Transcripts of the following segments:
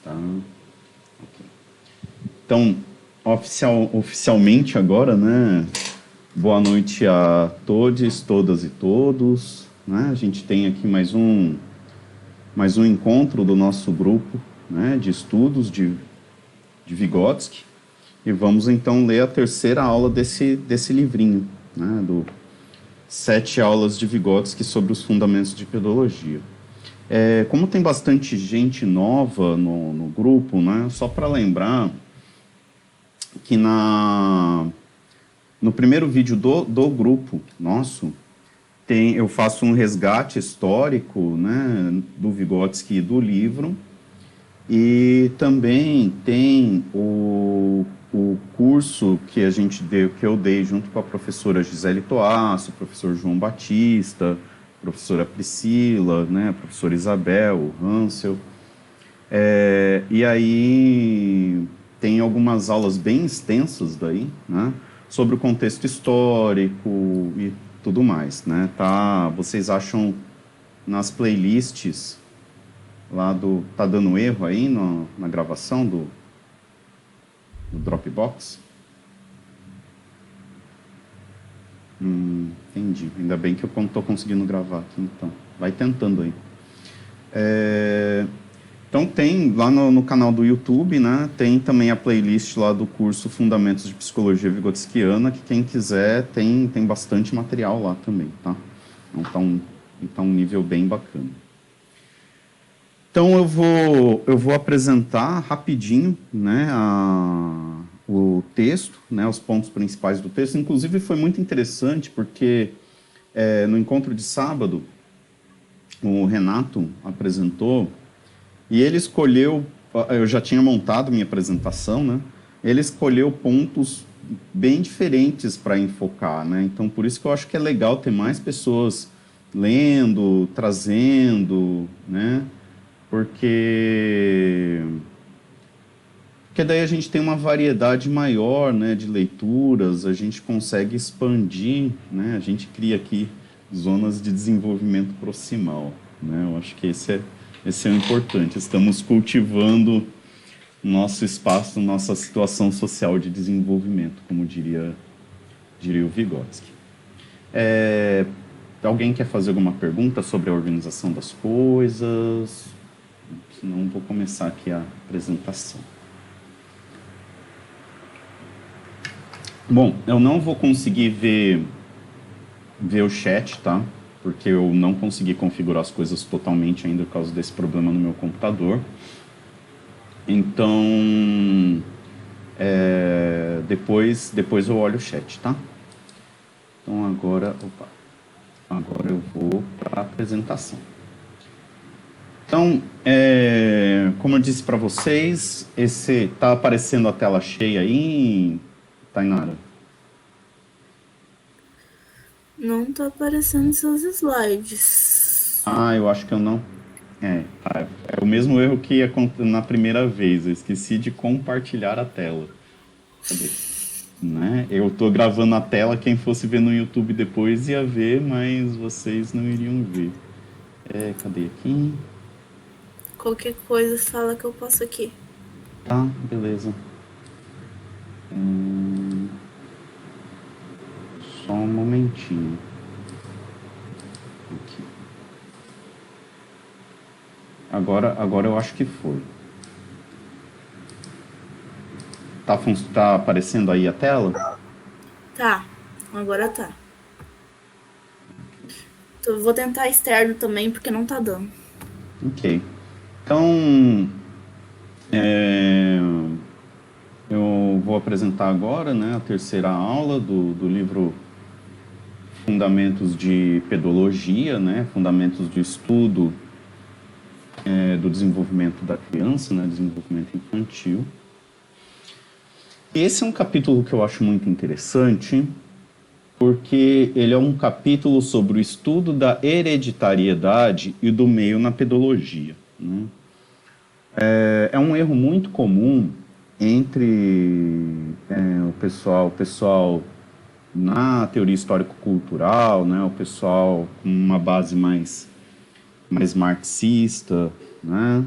Tá? Ok. Então, oficialmente agora, né? Boa noite a todos, todas e todos. Né? A gente tem aqui mais um encontro do nosso grupo, né, de estudos de Vygotsky. E vamos então ler a terceira aula desse livrinho, né, do 7 aulas de Vygotsky sobre os fundamentos de pedologia. Como tem bastante gente nova no grupo, né, só para lembrar que no primeiro vídeo do grupo nosso, eu faço um resgate histórico, né, do Vygotsky e do livro, e também tem o curso que que eu dei junto com a professora Gisele Toasso, o professor João Batista, a professora Priscila, né, a professora Isabel, o Hansel. E aí tem algumas aulas bem extensas daí, né, sobre o contexto histórico e tudo mais, né? Vocês acham nas playlists lá tá dando erro aí na gravação do Dropbox? Entendi. Ainda bem que eu estou conseguindo gravar aqui, então. Vai tentando aí. Então tem lá no canal do YouTube, né? Tem também a playlist lá do curso Fundamentos de Psicologia Vygotskiana, que quem quiser tem bastante material lá também, tá? Então tá um nível bem bacana. Então eu vou apresentar rapidinho, né, o texto, né, os pontos principais do texto. Inclusive foi muito interessante porque no encontro de sábado o Renato apresentou e ele escolheu, eu já tinha montado minha apresentação, né? Ele escolheu pontos bem diferentes para enfocar, né? Então por isso que eu acho que é legal ter mais pessoas lendo, trazendo, né? Porque daí a gente tem uma variedade maior, né, de leituras, a gente consegue expandir, né, a gente cria aqui zonas de desenvolvimento proximal, né, eu acho que esse é o importante, estamos cultivando nosso espaço, nossa situação social de desenvolvimento, como diria o Vygotsky. Alguém quer fazer alguma pergunta sobre a organização das coisas? Senão vou começar aqui a apresentação. Bom, eu não vou conseguir ver o chat, tá? Porque eu não consegui configurar as coisas totalmente ainda por causa desse problema no meu computador. Então, depois eu olho o chat, tá? Então agora eu vou para a apresentação. Então, como eu disse para vocês, tá aparecendo a tela cheia aí, Tainara? Não tá aparecendo seus slides. Eu acho que eu não... É o mesmo erro que ia na primeira vez, eu esqueci de compartilhar a tela. Cadê? Né? Eu tô gravando a tela, quem fosse ver no YouTube depois ia ver, mas vocês não iriam ver. Cadê aqui? Qualquer coisa, fala que eu passo aqui. Tá, beleza. Só um momentinho. Aqui. Agora eu acho que foi. Tá aparecendo aí a tela? Tá, agora tá. Vou tentar externo também, porque não tá dando. Ok. Então, eu vou apresentar agora, né, a terceira aula do livro Fundamentos de Pedologia, né, Fundamentos de Estudo do Desenvolvimento da Criança, né, Desenvolvimento Infantil. Esse é um capítulo que eu acho muito interessante, porque ele é um capítulo sobre o estudo da hereditariedade e do meio na pedologia, né? É um erro muito comum entre o pessoal na teoria histórico-cultural, né, o pessoal com uma base mais marxista, né,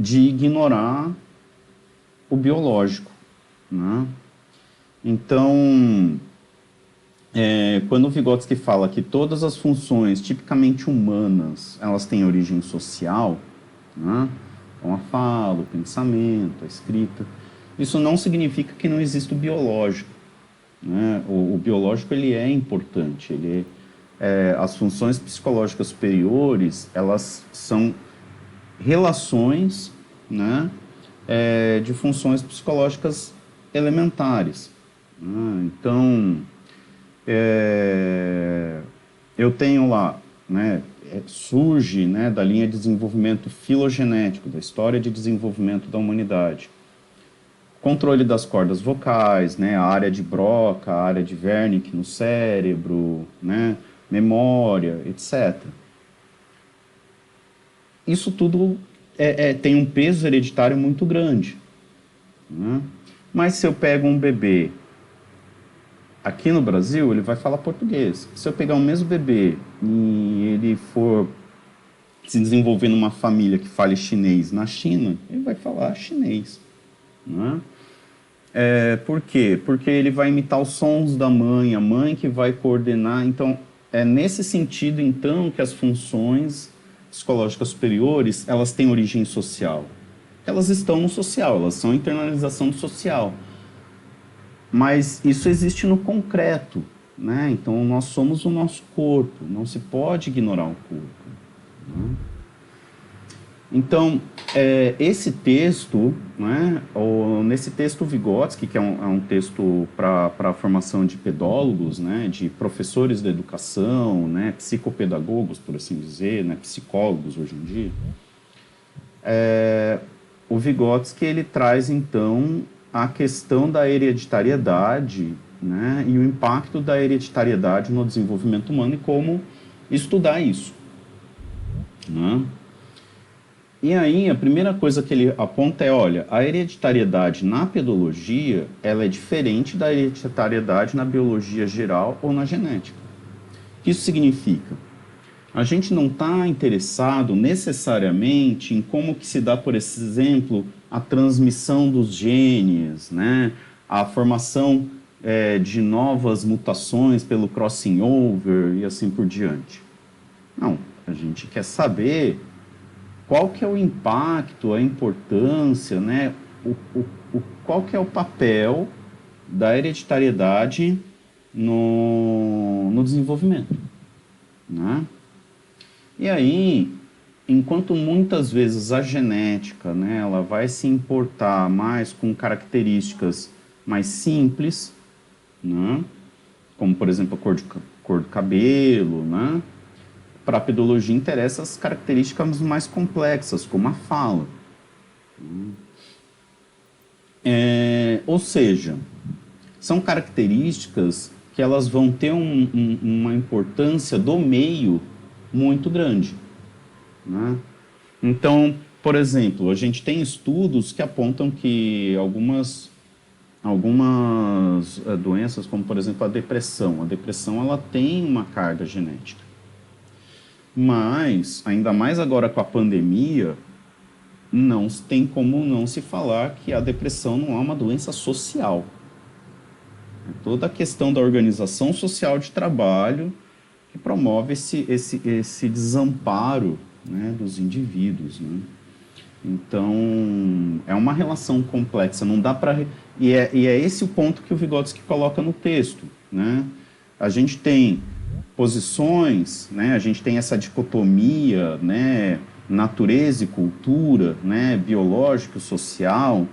de ignorar o biológico, né? Então, quando o Vygotsky fala que todas as funções tipicamente humanas, elas têm origem social, né? Então, a fala, o pensamento, a escrita, isso não significa que não exista o biológico, né? O biológico, ele é importante, as funções psicológicas superiores, elas são relações, né, de funções psicológicas elementares, né? Então, eu tenho lá, né, surge, né, da linha de desenvolvimento filogenético, da história de desenvolvimento da humanidade, controle das cordas vocais, né, a área de Broca, a área de Wernicke no cérebro, né, memória, etc. Isso tudo tem um peso hereditário muito grande, né? Mas se eu pego um bebê aqui no Brasil, ele vai falar português. Se eu pegar o mesmo bebê e ele for se desenvolver numa família que fale chinês na China, ele vai falar chinês, né? Por quê? Porque ele vai imitar os sons da mãe, a mãe que vai coordenar. Então, é nesse sentido, então, que as funções psicológicas superiores, elas têm origem social. Elas estão no social, elas são internalização do social. Mas isso existe no concreto, né? Então, nós somos o nosso corpo, não se pode ignorar o corpo, né? Então, esse texto, né, nesse texto Vygotsky, que é um texto para a formação de pedólogos, né, de professores da educação, né, psicopedagogos, por assim dizer, né, psicólogos hoje em dia, o Vygotsky ele traz, então, a questão da hereditariedade, né, e o impacto da hereditariedade no desenvolvimento humano e como estudar isso, né? E aí, a primeira coisa que ele aponta é, olha, a hereditariedade na pedologia, ela é diferente da hereditariedade na biologia geral ou na genética. O que isso significa? A gente não está interessado necessariamente em como que se dá, por exemplo, a transmissão dos genes, né? A formação de novas mutações pelo crossing over e assim por diante. Não, a gente quer saber qual que é o impacto, a importância, né? Qual que é o papel da hereditariedade no desenvolvimento, né? E aí, enquanto muitas vezes a genética, né, ela vai se importar mais com características mais simples, né? Como, por exemplo, a cor do cabelo, né? Para a pedologia interessa as características mais complexas, como a fala. Ou seja, são características que elas vão ter uma importância do meio muito grande, né? Então, por exemplo, a gente tem estudos que apontam que algumas doenças, como por exemplo a depressão ela tem uma carga genética. Mas, ainda mais agora com a pandemia, não tem como não se falar que a depressão não é uma doença social. Toda a questão da organização social de trabalho que promove esse desamparo, né, dos indivíduos, né? Então, é uma relação complexa, não dá para... E é esse o ponto que o Vygotsky coloca no texto, né? A gente tem posições, né? A gente tem essa dicotomia, né? Natureza e cultura, né? Biológico e social.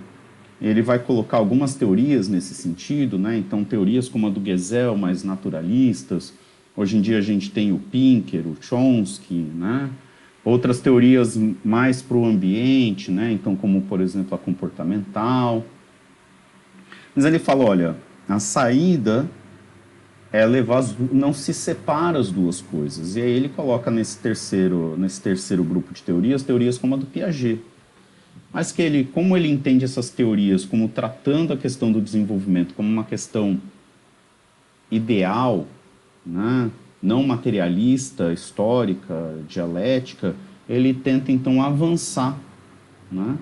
Ele vai colocar algumas teorias nesse sentido, né? Então, teorias como a do Gesell, mais naturalistas. Hoje em dia a gente tem o Pinker, o Chomsky, né? Outras teorias mais para o ambiente, né? Então, como, por exemplo, a comportamental. Mas ele fala, olha, a saída é levar não se separa as duas coisas. E aí ele coloca nesse terceiro grupo de teorias como a do Piaget. Mas que como ele entende essas teorias como tratando a questão do desenvolvimento como uma questão ideal, né, não materialista, histórica, dialética, ele tenta então avançar né,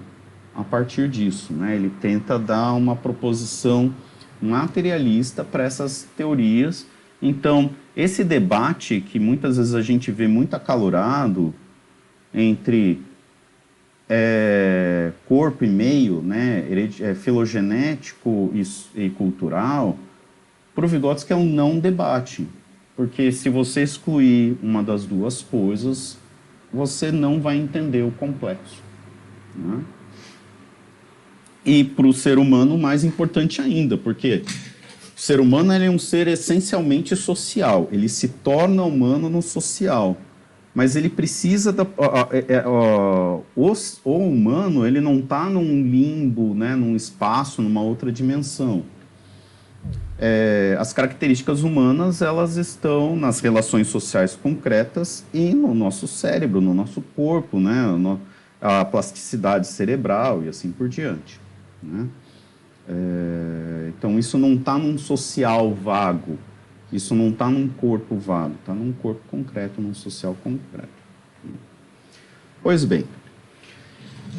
a partir disso, né? Ele tenta dar uma proposição materialista para essas teorias. Então, esse debate que muitas vezes a gente vê muito acalorado entre corpo e meio, né, filogenético e cultural, para o Vygotsky é um não debate, porque se você excluir uma das duas coisas, você não vai entender o complexo, né? E para o ser humano, mais importante ainda, porque o ser humano ele é um ser essencialmente social, ele se torna humano no social, mas ele precisa o humano ele não está num limbo, né, num espaço, numa outra dimensão. As características humanas elas estão nas relações sociais concretas e no nosso cérebro, no nosso corpo, né, a plasticidade cerebral e assim por diante, né? Então isso não está num social vago, isso não está num corpo vago, está num corpo concreto, num social concreto. Pois bem,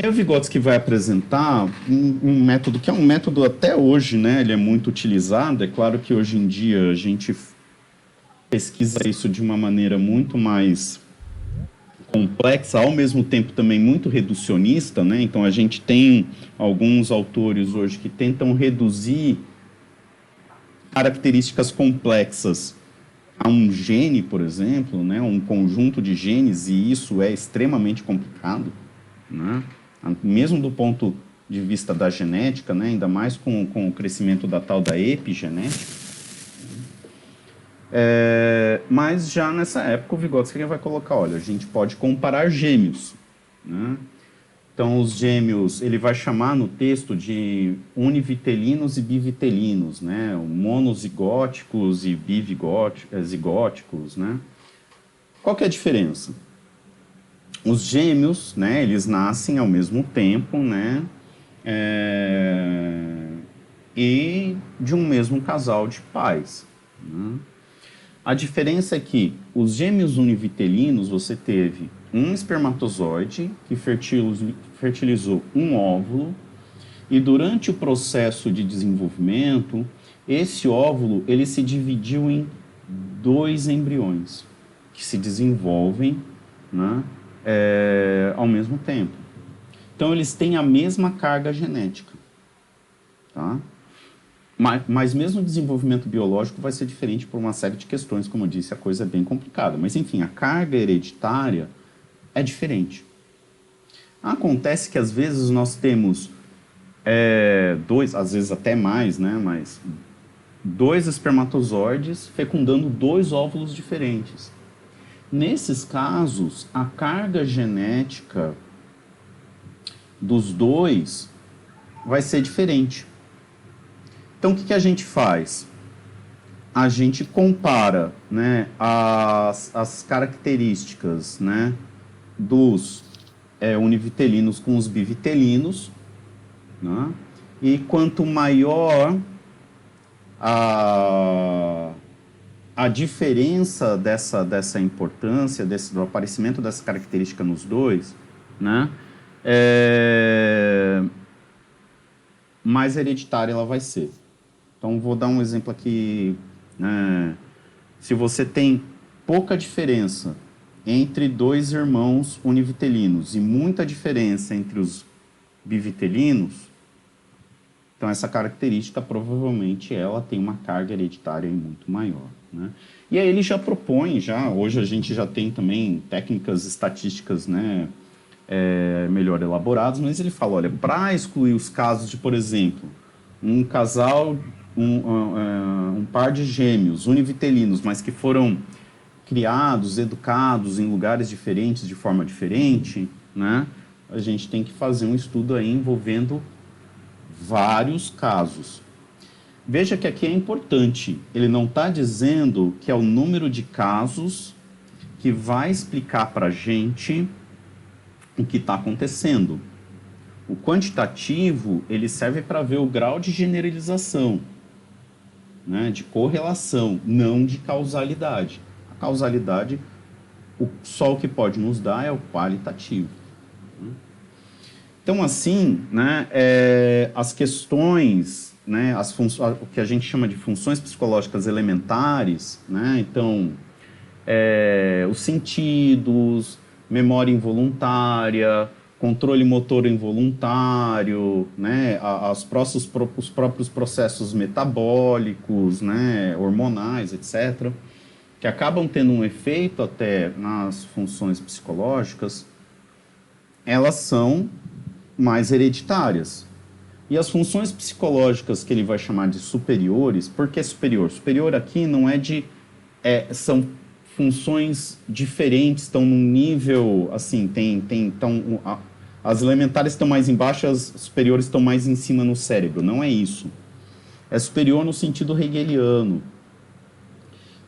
o Vygotsky vai apresentar um método que é um método até hoje, né? Ele é muito utilizado. É claro que hoje em dia a gente pesquisa isso de uma maneira muito mais complexa, ao mesmo tempo também muito reducionista, né? Então a gente tem alguns autores hoje que tentam reduzir características complexas a um gene, por exemplo, né? Um conjunto de genes, e isso é extremamente complicado, né? Mesmo do ponto de vista da genética, né? Ainda mais com o crescimento da tal da epigenética. Mas já nessa época o Vygotsky vai colocar, olha, a gente pode comparar gêmeos, né? Então os gêmeos, ele vai chamar no texto de univitelinos e bivitelinos, né? Monozigóticos e bivigóticos, né? Qual que é a diferença? Os gêmeos, né, eles nascem ao mesmo tempo, né? E de um mesmo casal de pais, né? A diferença é que os gêmeos univitelinos, você teve um espermatozoide que fertilizou um óvulo e durante o processo de desenvolvimento, esse óvulo ele se dividiu em 2 embriões que se desenvolvem, né, ao mesmo tempo. Então, eles têm a mesma carga genética, tá? Mas mesmo o desenvolvimento biológico vai ser diferente por uma série de questões, como eu disse, a coisa é bem complicada. Mas, enfim, a carga hereditária é diferente. Acontece que, às vezes, nós temos 2, às vezes até mais, né? Mas 2 espermatozoides fecundando 2 óvulos diferentes. Nesses casos, a carga genética dos 2 vai ser diferente. Então, o que a gente faz? A gente compara, né, as características, né, dos univitelinos com os bivitelinos, né, e quanto maior a diferença dessa importância, do aparecimento dessa característica nos 2, né, mais hereditária ela vai ser. Então, vou dar um exemplo aqui. Se você tem pouca diferença entre 2 irmãos univitelinos e muita diferença entre os bivitelinos, então essa característica provavelmente ela tem uma carga hereditária muito maior, né? E aí ele já propõe, hoje a gente já tem também técnicas estatísticas, né, melhor elaboradas, mas ele fala, olha, para excluir os casos de, por exemplo, um casal, um par de gêmeos univitelinos, mas que foram criados, educados em lugares diferentes, de forma diferente, né? A gente tem que fazer um estudo aí envolvendo vários casos. Veja que aqui é importante, ele não está dizendo que é o número de casos que vai explicar para a gente o que está acontecendo. O quantitativo, ele serve para ver o grau de generalização, né, de correlação, não de causalidade. A causalidade, só o que pode nos dar é o qualitativo. Então, assim, né, as questões, né, o que a gente chama de funções psicológicas elementares, né, então, os sentidos, memória involuntária, controle motor involuntário, né, os próprios processos metabólicos, né, hormonais, etc., que acabam tendo um efeito até nas funções psicológicas, elas são mais hereditárias. E as funções psicológicas que ele vai chamar de superiores, por que superior? Superior aqui não é de... são funções diferentes, estão num nível, assim, as elementares estão mais embaixo, as superiores estão mais em cima no cérebro. Não é isso. É superior no sentido hegeliano.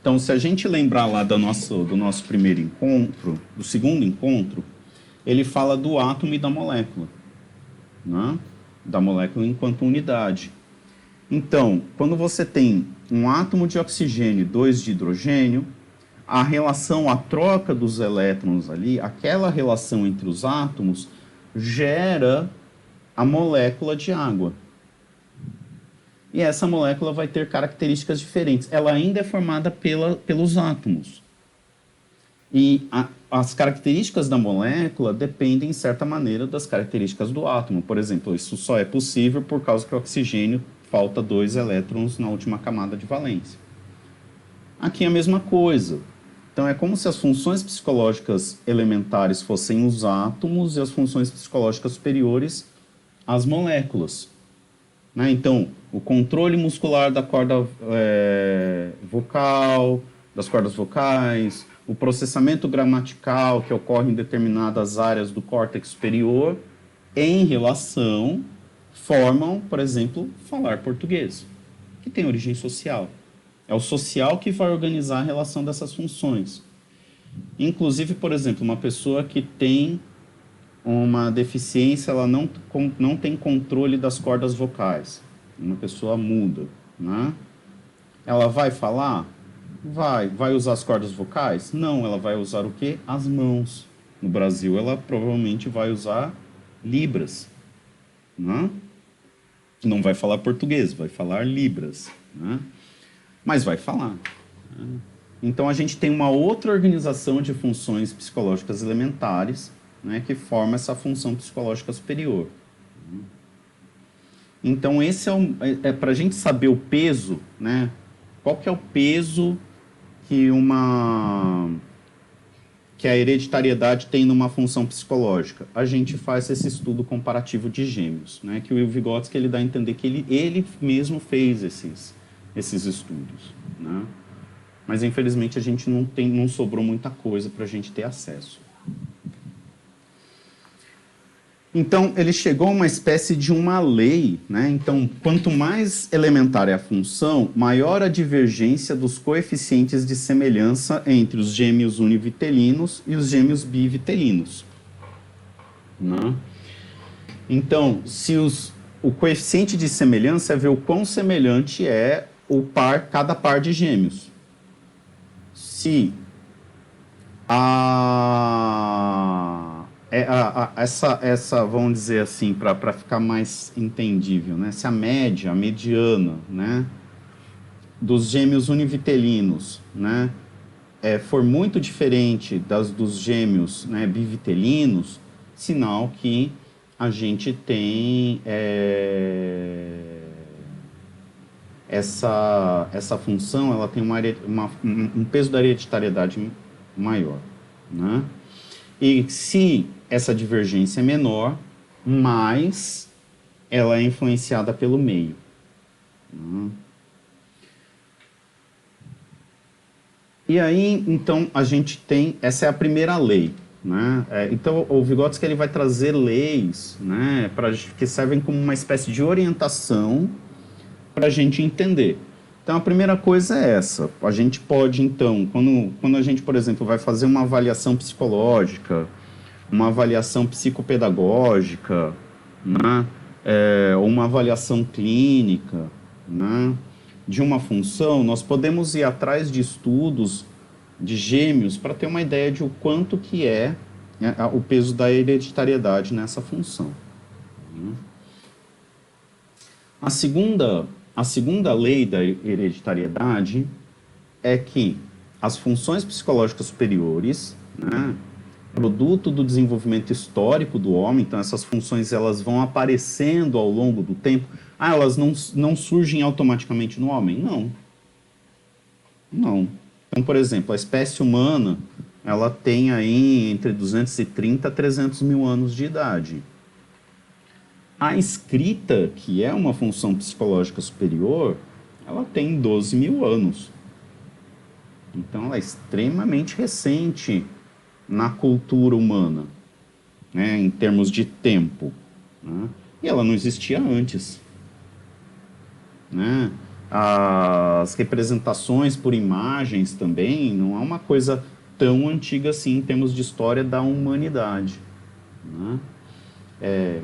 Então, se a gente lembrar lá do nosso primeiro encontro, do segundo encontro, ele fala do átomo e da molécula, né? Da molécula enquanto unidade. Então, quando você tem um átomo de oxigênio e 2 de hidrogênio, a relação, a troca dos elétrons ali, aquela relação entre os átomos, gera a molécula de água. E essa molécula vai ter características diferentes. Ela ainda é formada pelos átomos. E as características da molécula dependem, em certa maneira, das características do átomo. Por exemplo, isso só é possível por causa que o oxigênio falta 2 elétrons na última camada de valência. Aqui é a mesma coisa. Então, é como se as funções psicológicas elementares fossem os átomos e as funções psicológicas superiores as moléculas. Né? Então, o controle muscular da corda vocal, das cordas vocais, o processamento gramatical que ocorre em determinadas áreas do córtex superior, em relação, formam, por exemplo, falar português, que tem origem social. É o social que vai organizar a relação dessas funções. Inclusive, por exemplo, uma pessoa que tem uma deficiência, ela não tem controle das cordas vocais. Uma pessoa muda, né? Ela vai falar? Vai usar as cordas vocais? Não, ela vai usar o quê? As mãos. No Brasil, ela provavelmente vai usar libras, né? Não vai falar português, vai falar libras, né? Mas vai falar. Né? Então, a gente tem uma outra organização de funções psicológicas elementares, né, que forma essa função psicológica superior. Então, esse para a gente saber o peso, né? Qual que é o peso que a hereditariedade tem numa função psicológica? A gente faz esse estudo comparativo de gêmeos, né? Que o Vygotsky ele dá a entender que ele mesmo fez esses estudos, né? Mas, infelizmente, a gente não sobrou muita coisa para a gente ter acesso. Então, ele chegou a uma espécie de uma lei, né? Então, quanto mais elementar é a função, maior a divergência dos coeficientes de semelhança entre os gêmeos univitelinos e os gêmeos bivitelinos. Né? Então, o coeficiente de semelhança é ver o quão semelhante é cada par de gêmeos. Se essa, vamos dizer assim, para ficar mais entendível, né? Se a mediana, né, dos gêmeos univitelinos, né, for muito diferente dos gêmeos, né, bivitelinos, sinal que a gente tem essa função, ela tem um peso da hereditariedade maior, né? E se essa divergência é menor, mais ela é influenciada pelo meio. E aí, então, a gente tem... Essa é a primeira lei. Né? Então, o Vygotsky ele vai trazer leis, né, que servem como uma espécie de orientação para a gente entender. Então, a primeira coisa é essa. A gente pode, então, quando a gente, por exemplo, vai fazer uma avaliação psicológica, uma avaliação psicopedagógica, né, ou uma avaliação clínica, né, de uma função, nós podemos ir atrás de estudos de gêmeos para ter uma ideia de o quanto que é o peso da hereditariedade nessa função. A segunda lei da hereditariedade é que as funções psicológicas superiores, né, produto do desenvolvimento histórico do homem, então essas funções elas vão aparecendo ao longo do tempo. Elas não surgem automaticamente no homem? Não. Não. Então, por exemplo, a espécie humana, ela tem aí entre 230 a 300 mil anos de idade. A escrita, que é uma função psicológica superior, ela tem 12 mil anos. Então, ela é extremamente recente na cultura humana, né, em termos de tempo. Né? E ela não existia antes. Né? As representações por imagens também não é uma coisa tão antiga assim em termos de história da humanidade. Né?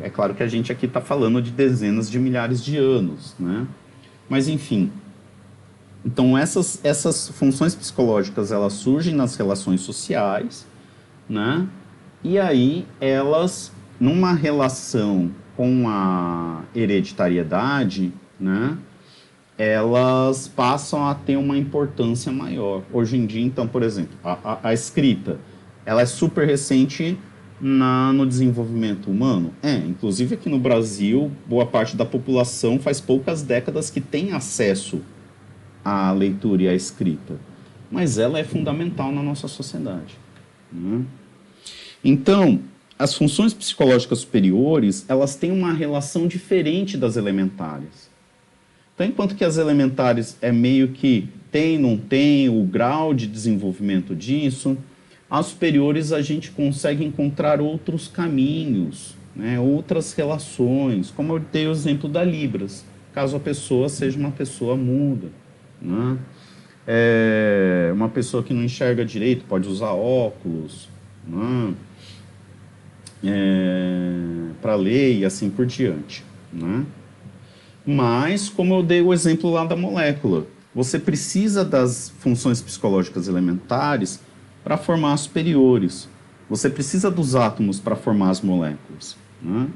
É claro que a gente aqui está falando de dezenas de milhares de anos, né? Mas enfim, então essas funções psicológicas elas surgem nas relações sociais, né? E aí elas, numa relação com a hereditariedade, né? Elas passam a ter uma importância maior. Hoje em dia, então, por exemplo, a escrita, ela é super recente no desenvolvimento humano? Inclusive aqui no Brasil, boa parte da população faz poucas décadas que tem acesso à leitura e à escrita. Mas ela é fundamental na nossa sociedade. Né? Então, as funções psicológicas superiores, elas têm uma relação diferente das elementares. Então, enquanto que as elementares é meio que tem, não tem, o grau de desenvolvimento disso, as superiores a gente consegue encontrar outros caminhos, né, outras relações, como eu dei o exemplo da Libras, caso a pessoa seja uma pessoa muda. Né? Uma pessoa que não enxerga direito pode usar óculos, né, para ler e assim por diante. Né? Mas, como eu dei o exemplo lá da molécula, você precisa das funções psicológicas elementares para formar as superiores. Você precisa dos átomos para formar as moléculas. Né?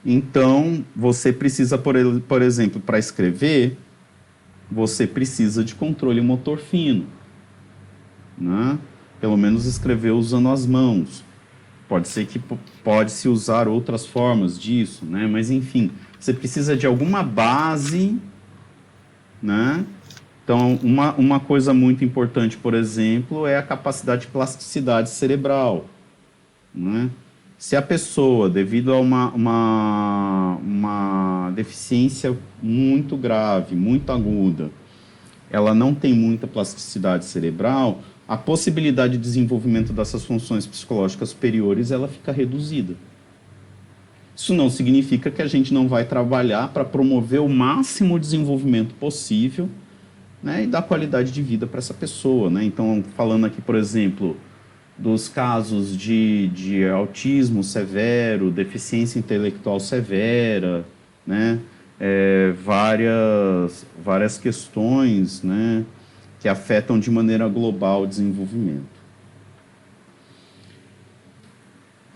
Então, você precisa, por exemplo, para escrever, você precisa de controle motor fino. Né? Pelo menos escrever usando as mãos. Pode ser que pode-se usar outras formas disso, né? Mas, enfim, você precisa de alguma base, né? Então, uma coisa muito importante, por exemplo, é a capacidade de plasticidade cerebral. Né? Se a pessoa, devido a uma deficiência muito grave, muito aguda, ela não tem muita plasticidade cerebral, a possibilidade de desenvolvimento dessas funções psicológicas superiores ela fica reduzida. Isso não significa que a gente não vai trabalhar para promover o máximo desenvolvimento possível, né, e dar qualidade de vida para essa pessoa. Né? Então, falando aqui, por exemplo, dos casos de autismo severo, deficiência intelectual severa, né? Várias questões, né, que afetam de maneira global o desenvolvimento.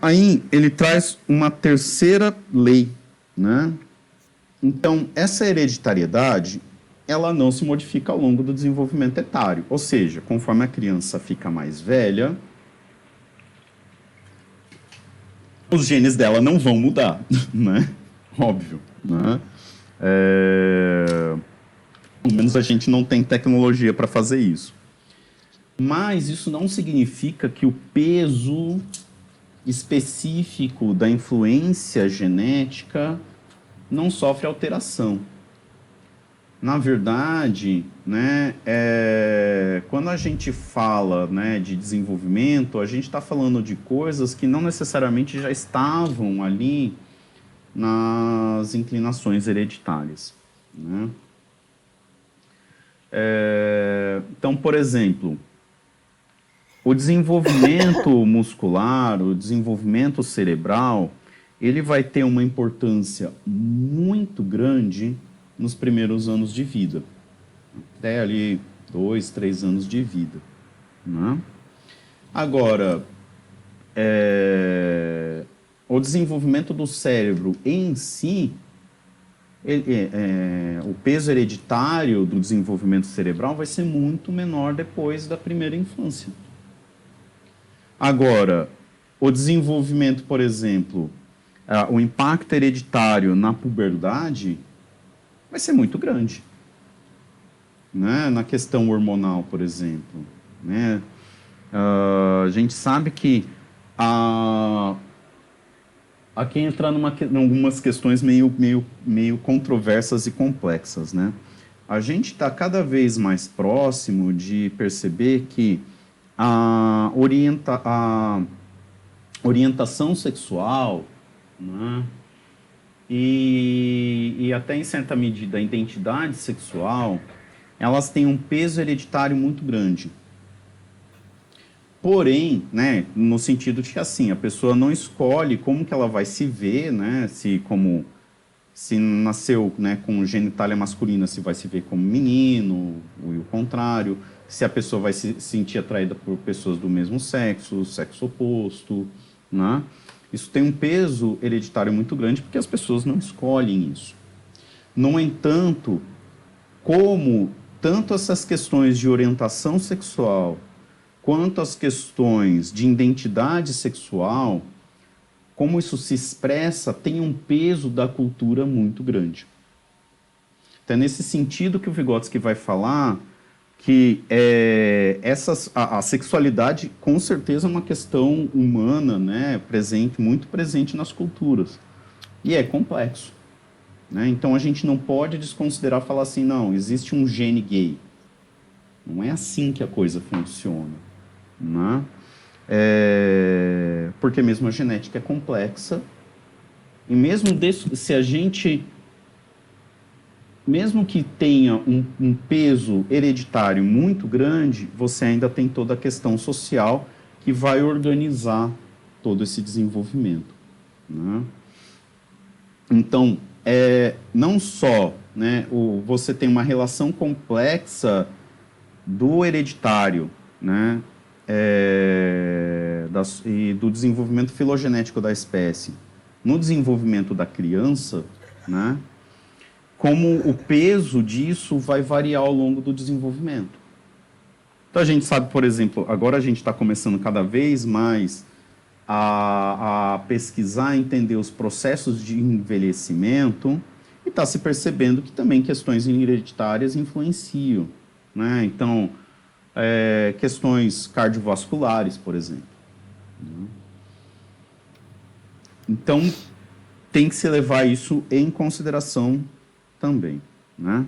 Aí ele traz uma terceira lei, né? Então, essa hereditariedade, ela não se modifica ao longo do desenvolvimento etário. Ou seja, conforme a criança fica mais velha, os genes dela não vão mudar, né? Óbvio, né? Pelo menos a gente não tem tecnologia para fazer isso. Mas isso não significa que o peso específico da influência genética não sofre alteração. Na verdade, né, quando a gente fala, né, de desenvolvimento, a gente está falando de coisas que não necessariamente já estavam ali nas inclinações hereditárias. Né? Então, por exemplo, o desenvolvimento muscular, o desenvolvimento cerebral, ele vai ter uma importância muito grande nos primeiros anos de vida. Até ali 2, 3 anos de vida. Né? Agora, o desenvolvimento do cérebro em si, o peso hereditário do desenvolvimento cerebral vai ser muito menor depois da primeira infância. Agora, o desenvolvimento, por exemplo, o impacto hereditário na puberdade vai ser muito grande. Né? Na questão hormonal, por exemplo. Né? A gente sabe que aqui entra em algumas questões meio controversas e complexas. Né? A gente está cada vez mais próximo de perceber que a orientação sexual, né? e até em certa medida a identidade sexual, elas têm um peso hereditário muito grande. Porém, né, no sentido de que assim, a pessoa não escolhe como que ela vai se ver, né, se nasceu, né, com genitália masculina, se vai se ver como menino, ou o contrário, se a pessoa vai se sentir atraída por pessoas do mesmo sexo oposto, né? Isso tem um peso hereditário muito grande porque as pessoas não escolhem isso. No entanto, como tanto essas questões de orientação sexual quanto as questões de identidade sexual, como isso se expressa, tem um peso da cultura muito grande. Então, é nesse sentido que o Vygotsky vai falar que a sexualidade, com certeza, é uma questão humana, né, muito presente nas culturas. E é complexo. Né? Então, a gente não pode desconsiderar, falar assim, não, existe um gene gay. Não é assim que a coisa funciona. Né? Porque mesmo a genética é complexa. E mesmo se a gente... Mesmo que tenha um peso hereditário muito grande, você ainda tem toda a questão social que vai organizar todo esse desenvolvimento. Né? Então, não só, né, você tem uma relação complexa do hereditário, né, e do desenvolvimento filogenético da espécie no desenvolvimento da criança, né, como o peso disso vai variar ao longo do desenvolvimento. Então, a gente sabe, por exemplo, agora a gente está começando cada vez mais a pesquisar, entender os processos de envelhecimento e está se percebendo que também questões hereditárias influenciam. Né? Então, questões cardiovasculares, por exemplo. Então, tem que se levar isso em consideração também. Né?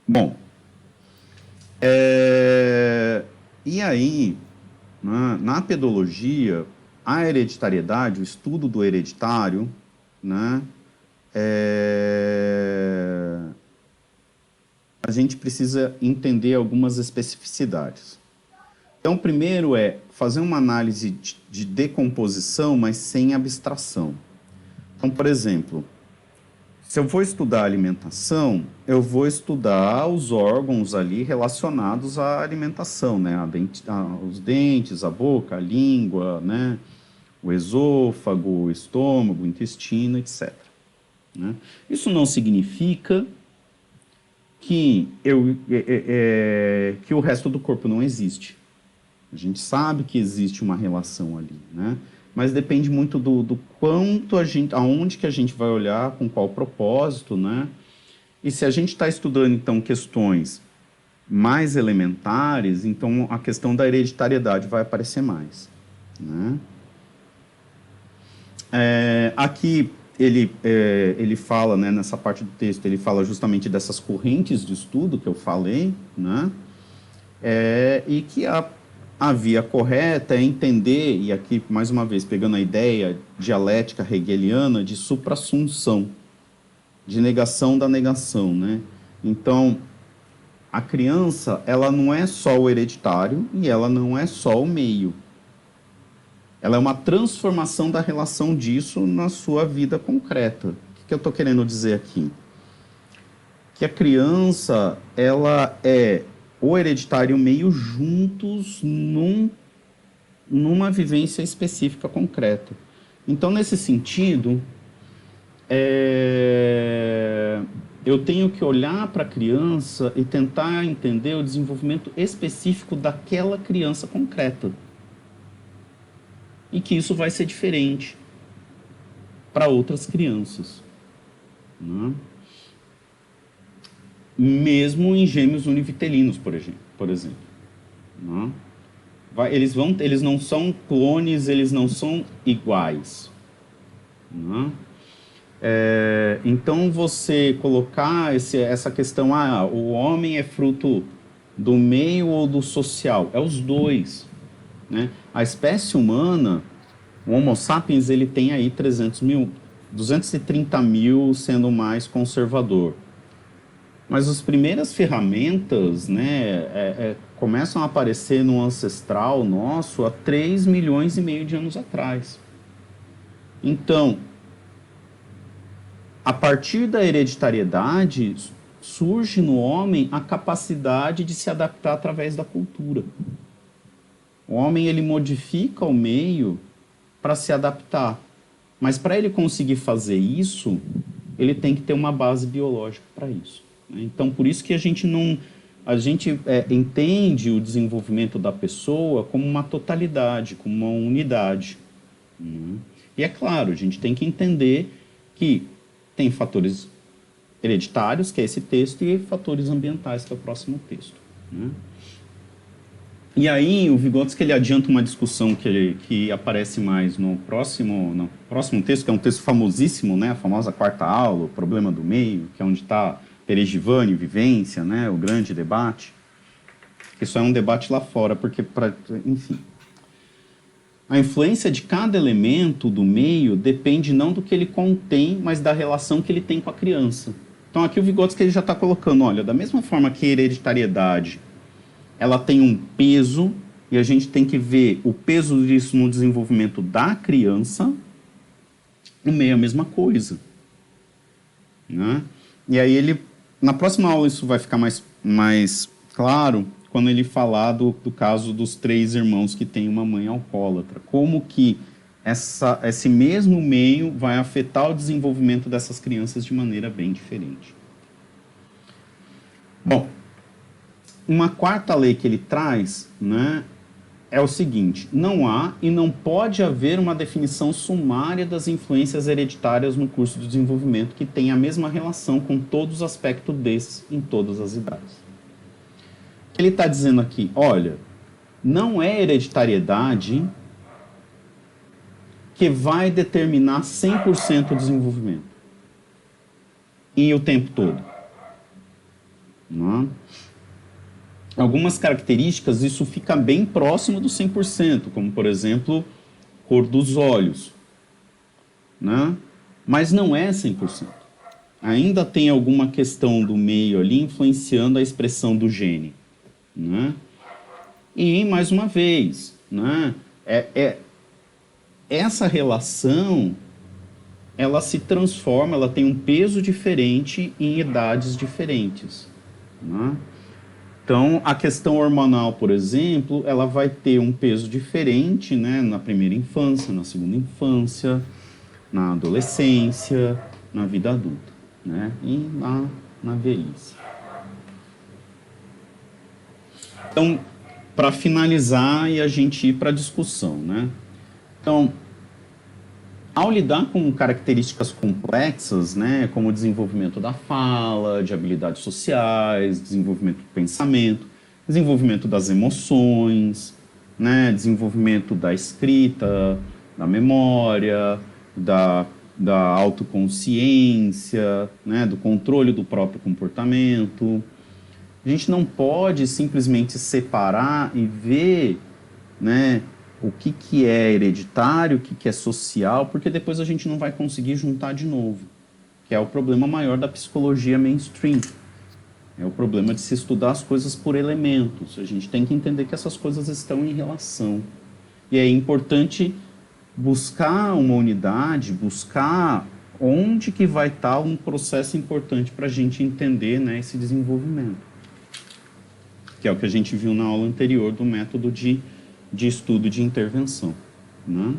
Bom, e aí, na pedologia, a hereditariedade, o estudo do hereditário, né, a gente precisa entender algumas especificidades. Então, o primeiro é fazer uma análise de decomposição, mas sem abstração. Então, por exemplo, se eu vou estudar alimentação, eu vou estudar os órgãos ali relacionados à alimentação, né? Os dentes, a boca, a língua, né? O esôfago, o estômago, o intestino, etc. Né? Isso não significa que o resto do corpo não existe. A gente sabe que existe uma relação ali, né? Mas depende muito do quanto aonde que a gente vai olhar, com qual propósito, né? E se a gente está estudando, então, questões mais elementares, então a questão da hereditariedade vai aparecer mais, né? Aqui ele fala, né, nessa parte do texto, ele fala justamente dessas correntes de estudo que eu falei, né? E que a via correta é entender, e aqui, mais uma vez, pegando a ideia dialética hegeliana de suprassunção, de negação da negação, né? Então, a criança, ela não é só o hereditário e ela não é só o meio. Ela é uma transformação da relação disso na sua vida concreta. O que eu estou querendo dizer aqui? Que a criança, ela é o hereditário e o meio juntos numa vivência específica, concreta. Então, nesse sentido, eu tenho que olhar para a criança e tentar entender o desenvolvimento específico daquela criança concreta. E que isso vai ser diferente para outras crianças, né? Mesmo em gêmeos univitelinos, por exemplo, né? Eles não são clones, eles não são iguais, né? Então, você colocar essa questão, o homem é fruto do meio ou do social, é os dois, né? A espécie humana, o Homo sapiens, ele tem aí 230 mil, sendo mais conservador. Mas as primeiras ferramentas, né, começam a aparecer no ancestral nosso há 3 milhões e meio de anos atrás. Então, a partir da hereditariedade, surge no homem a capacidade de se adaptar através da cultura. O homem, ele modifica o meio para se adaptar. Mas para ele conseguir fazer isso, ele tem que ter uma base biológica para isso. Então, por isso que a gente entende o desenvolvimento da pessoa como uma totalidade, como uma unidade, né? E é claro, a gente tem que entender que tem fatores hereditários, que é esse texto, e fatores ambientais, que é o próximo texto, né? E aí, o Vygotsky, ele adianta uma discussão que aparece mais no próximo texto, que é um texto famosíssimo, né? A famosa quarta aula, o problema do meio, que é onde está Perejivane, vivência, né? O grande debate. Isso é um debate lá fora, porque, enfim. A influência de cada elemento do meio depende não do que ele contém, mas da relação que ele tem com a criança. Então, aqui o Vygotsky, ele já está colocando, olha, da mesma forma que a hereditariedade, ela tem um peso, e a gente tem que ver o peso disso no desenvolvimento da criança, o meio é a mesma coisa, né? E aí na próxima aula isso vai ficar mais claro, quando ele falar do caso dos 3 irmãos que têm uma mãe alcoólatra. Como que esse mesmo meio vai afetar o desenvolvimento dessas crianças de maneira bem diferente. Bom, uma quarta lei que ele traz, né, é o seguinte: não há e não pode haver uma definição sumária das influências hereditárias no curso do desenvolvimento que tenha a mesma relação com todos os aspectos desses em todas as idades. Ele está dizendo aqui, olha, não é hereditariedade que vai determinar 100% o desenvolvimento. E o tempo todo. Não é? Algumas características, isso fica bem próximo do 100%, como, por exemplo, cor dos olhos, né? Mas não é 100%. Ainda tem alguma questão do meio ali influenciando a expressão do gene, né? E, mais uma vez, né, essa relação, ela se transforma, ela tem um peso diferente em idades diferentes, né? Então, a questão hormonal, por exemplo, ela vai ter um peso diferente, né, na primeira infância, na segunda infância, na adolescência, na vida adulta, né, e na velhice. Então, para finalizar e a gente ir para a discussão, né? Então, ao lidar com características complexas, né, como o desenvolvimento da fala, de habilidades sociais, desenvolvimento do pensamento, desenvolvimento das emoções, né, desenvolvimento da escrita, da memória, da autoconsciência, né, do controle do próprio comportamento, a gente não pode simplesmente separar e ver, né, o que é hereditário, o que é social, porque depois a gente não vai conseguir juntar de novo, que é o problema maior da psicologia mainstream. É o problema de se estudar as coisas por elementos. A gente tem que entender que essas coisas estão em relação. E é importante buscar uma unidade, buscar onde que vai estar um processo importante para a gente entender, né, esse desenvolvimento. Que é o que a gente viu na aula anterior do método de de estudo de intervenção, né?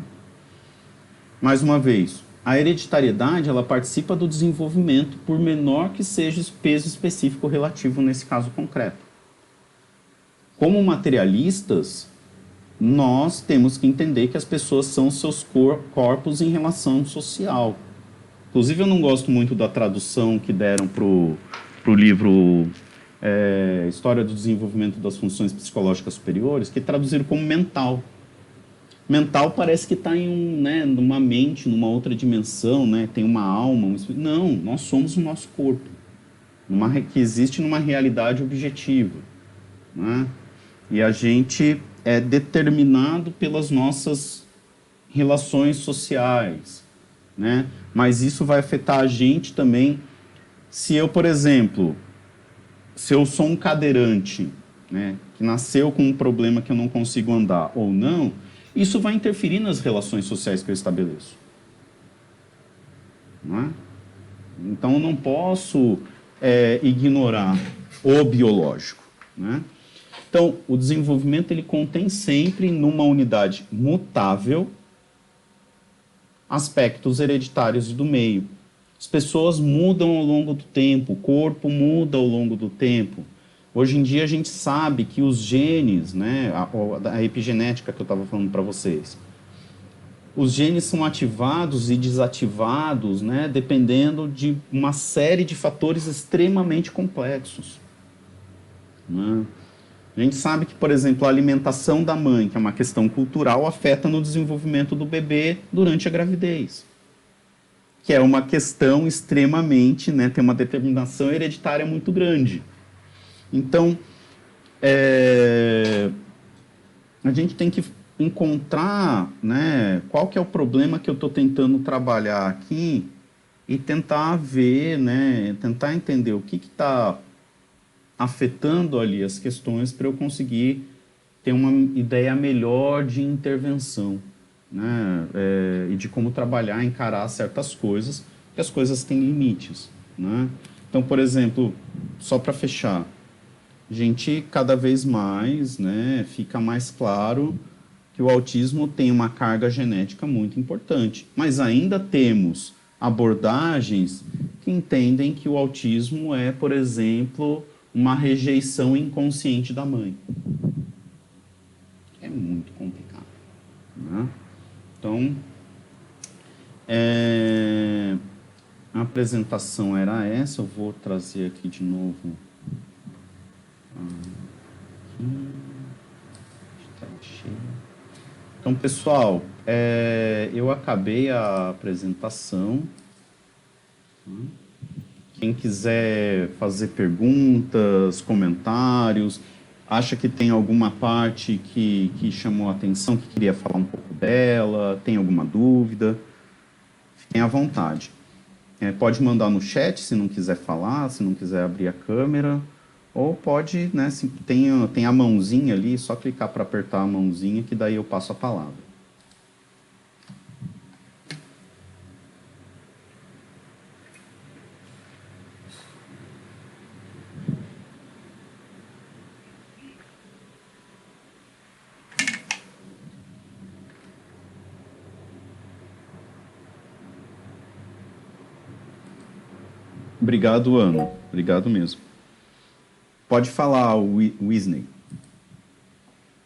Mais uma vez, a hereditariedade ela participa do desenvolvimento, por menor que seja o peso específico relativo nesse caso concreto. Como materialistas, nós temos que entender que as pessoas são seus corpos em relação social. Inclusive, eu não gosto muito da tradução que deram para o livro História do Desenvolvimento das Funções Psicológicas Superiores, que traduziram como mental. Mental parece que está numa mente, numa outra dimensão, né? Tem uma alma, um espírito. Não, nós somos o nosso corpo, que existe numa realidade objetiva, né? E a gente é determinado pelas nossas relações sociais, né? Mas isso vai afetar a gente também. Se eu, por exemplo, se eu sou um cadeirante, né, que nasceu com um problema que eu não consigo andar ou não, isso vai interferir nas relações sociais que eu estabeleço. Não é? Então, eu não posso ignorar o biológico, né? Então, o desenvolvimento ele contém sempre, numa unidade mutável, aspectos hereditários do meio. As pessoas mudam ao longo do tempo, o corpo muda ao longo do tempo. Hoje em dia a gente sabe que os genes, né, a epigenética que eu estava falando para vocês, os genes são ativados e desativados, né, dependendo de uma série de fatores extremamente complexos, né? A gente sabe que, por exemplo, a alimentação da mãe, que é uma questão cultural, afeta no desenvolvimento do bebê durante a gravidez, que é uma questão extremamente, né, tem uma determinação hereditária muito grande. Então, a gente tem que encontrar, né, qual que é o problema que eu estou tentando trabalhar aqui e tentar ver, né, tentar entender o que está afetando ali as questões para eu conseguir ter uma ideia melhor de intervenção, né, e de como trabalhar, encarar certas coisas, porque as coisas têm limites, né? Então, por exemplo, só para fechar, a gente cada vez mais, né, fica mais claro que o autismo tem uma carga genética muito importante, mas ainda temos abordagens que entendem que o autismo é, por exemplo, uma rejeição inconsciente da mãe. É muito complicado, né? Então, a apresentação era essa. Eu vou trazer aqui de novo. Então, pessoal, eu acabei a apresentação. Quem quiser fazer perguntas, comentários, acha que tem alguma parte que chamou a atenção, que queria falar um pouco dela, tem alguma dúvida, fiquem à vontade. Pode mandar no chat se não quiser falar, se não quiser abrir a câmera, ou pode, né, se tem a mãozinha ali, só clicar para apertar a mãozinha que daí eu passo a palavra. Obrigado, Ana. Obrigado mesmo. Pode falar, Wisney.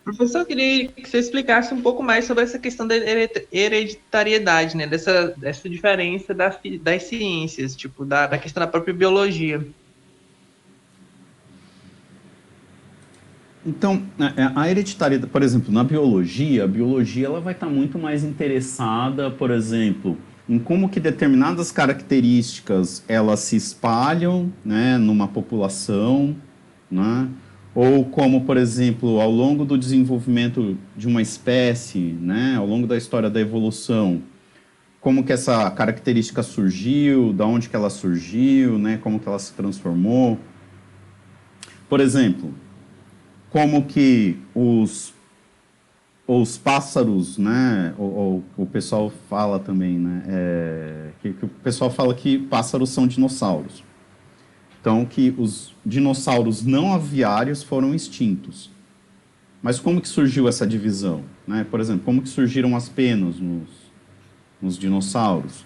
Professor, eu queria que você explicasse um pouco mais sobre essa questão da hereditariedade, né? Dessa diferença das ciências, tipo, da questão da própria biologia. Então, a hereditariedade, por exemplo, na biologia, a biologia ela vai estar muito mais interessada, por exemplo, em como que determinadas características elas se espalham, né, numa população, né? Ou como, por exemplo, ao longo do desenvolvimento de uma espécie, né, ao longo da história da evolução, como que essa característica surgiu, da onde que ela surgiu, né, como que ela se transformou. Por exemplo, como que os pássaros, né, ou o pessoal fala também, né, que o pessoal fala que pássaros são dinossauros. Então, que os dinossauros não aviários foram extintos. Mas como que surgiu essa divisão? Né? Por exemplo, como que surgiram as penas nos dinossauros?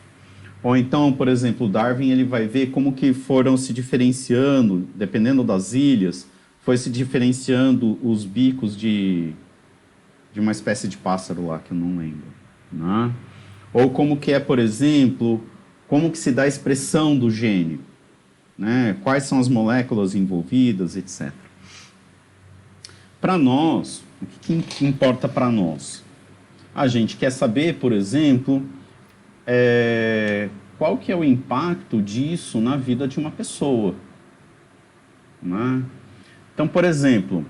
Ou então, por exemplo, Darwin ele vai ver como que foram se diferenciando, dependendo das ilhas, foi se diferenciando os bicos de uma espécie de pássaro lá, que eu não lembro. Né? Ou como que é, por exemplo, como que se dá a expressão do gene, né? Quais são as moléculas envolvidas, etc. Para nós, o que importa para nós? A gente quer saber, por exemplo, qual que é o impacto disso na vida de uma pessoa. Né? Então, por exemplo,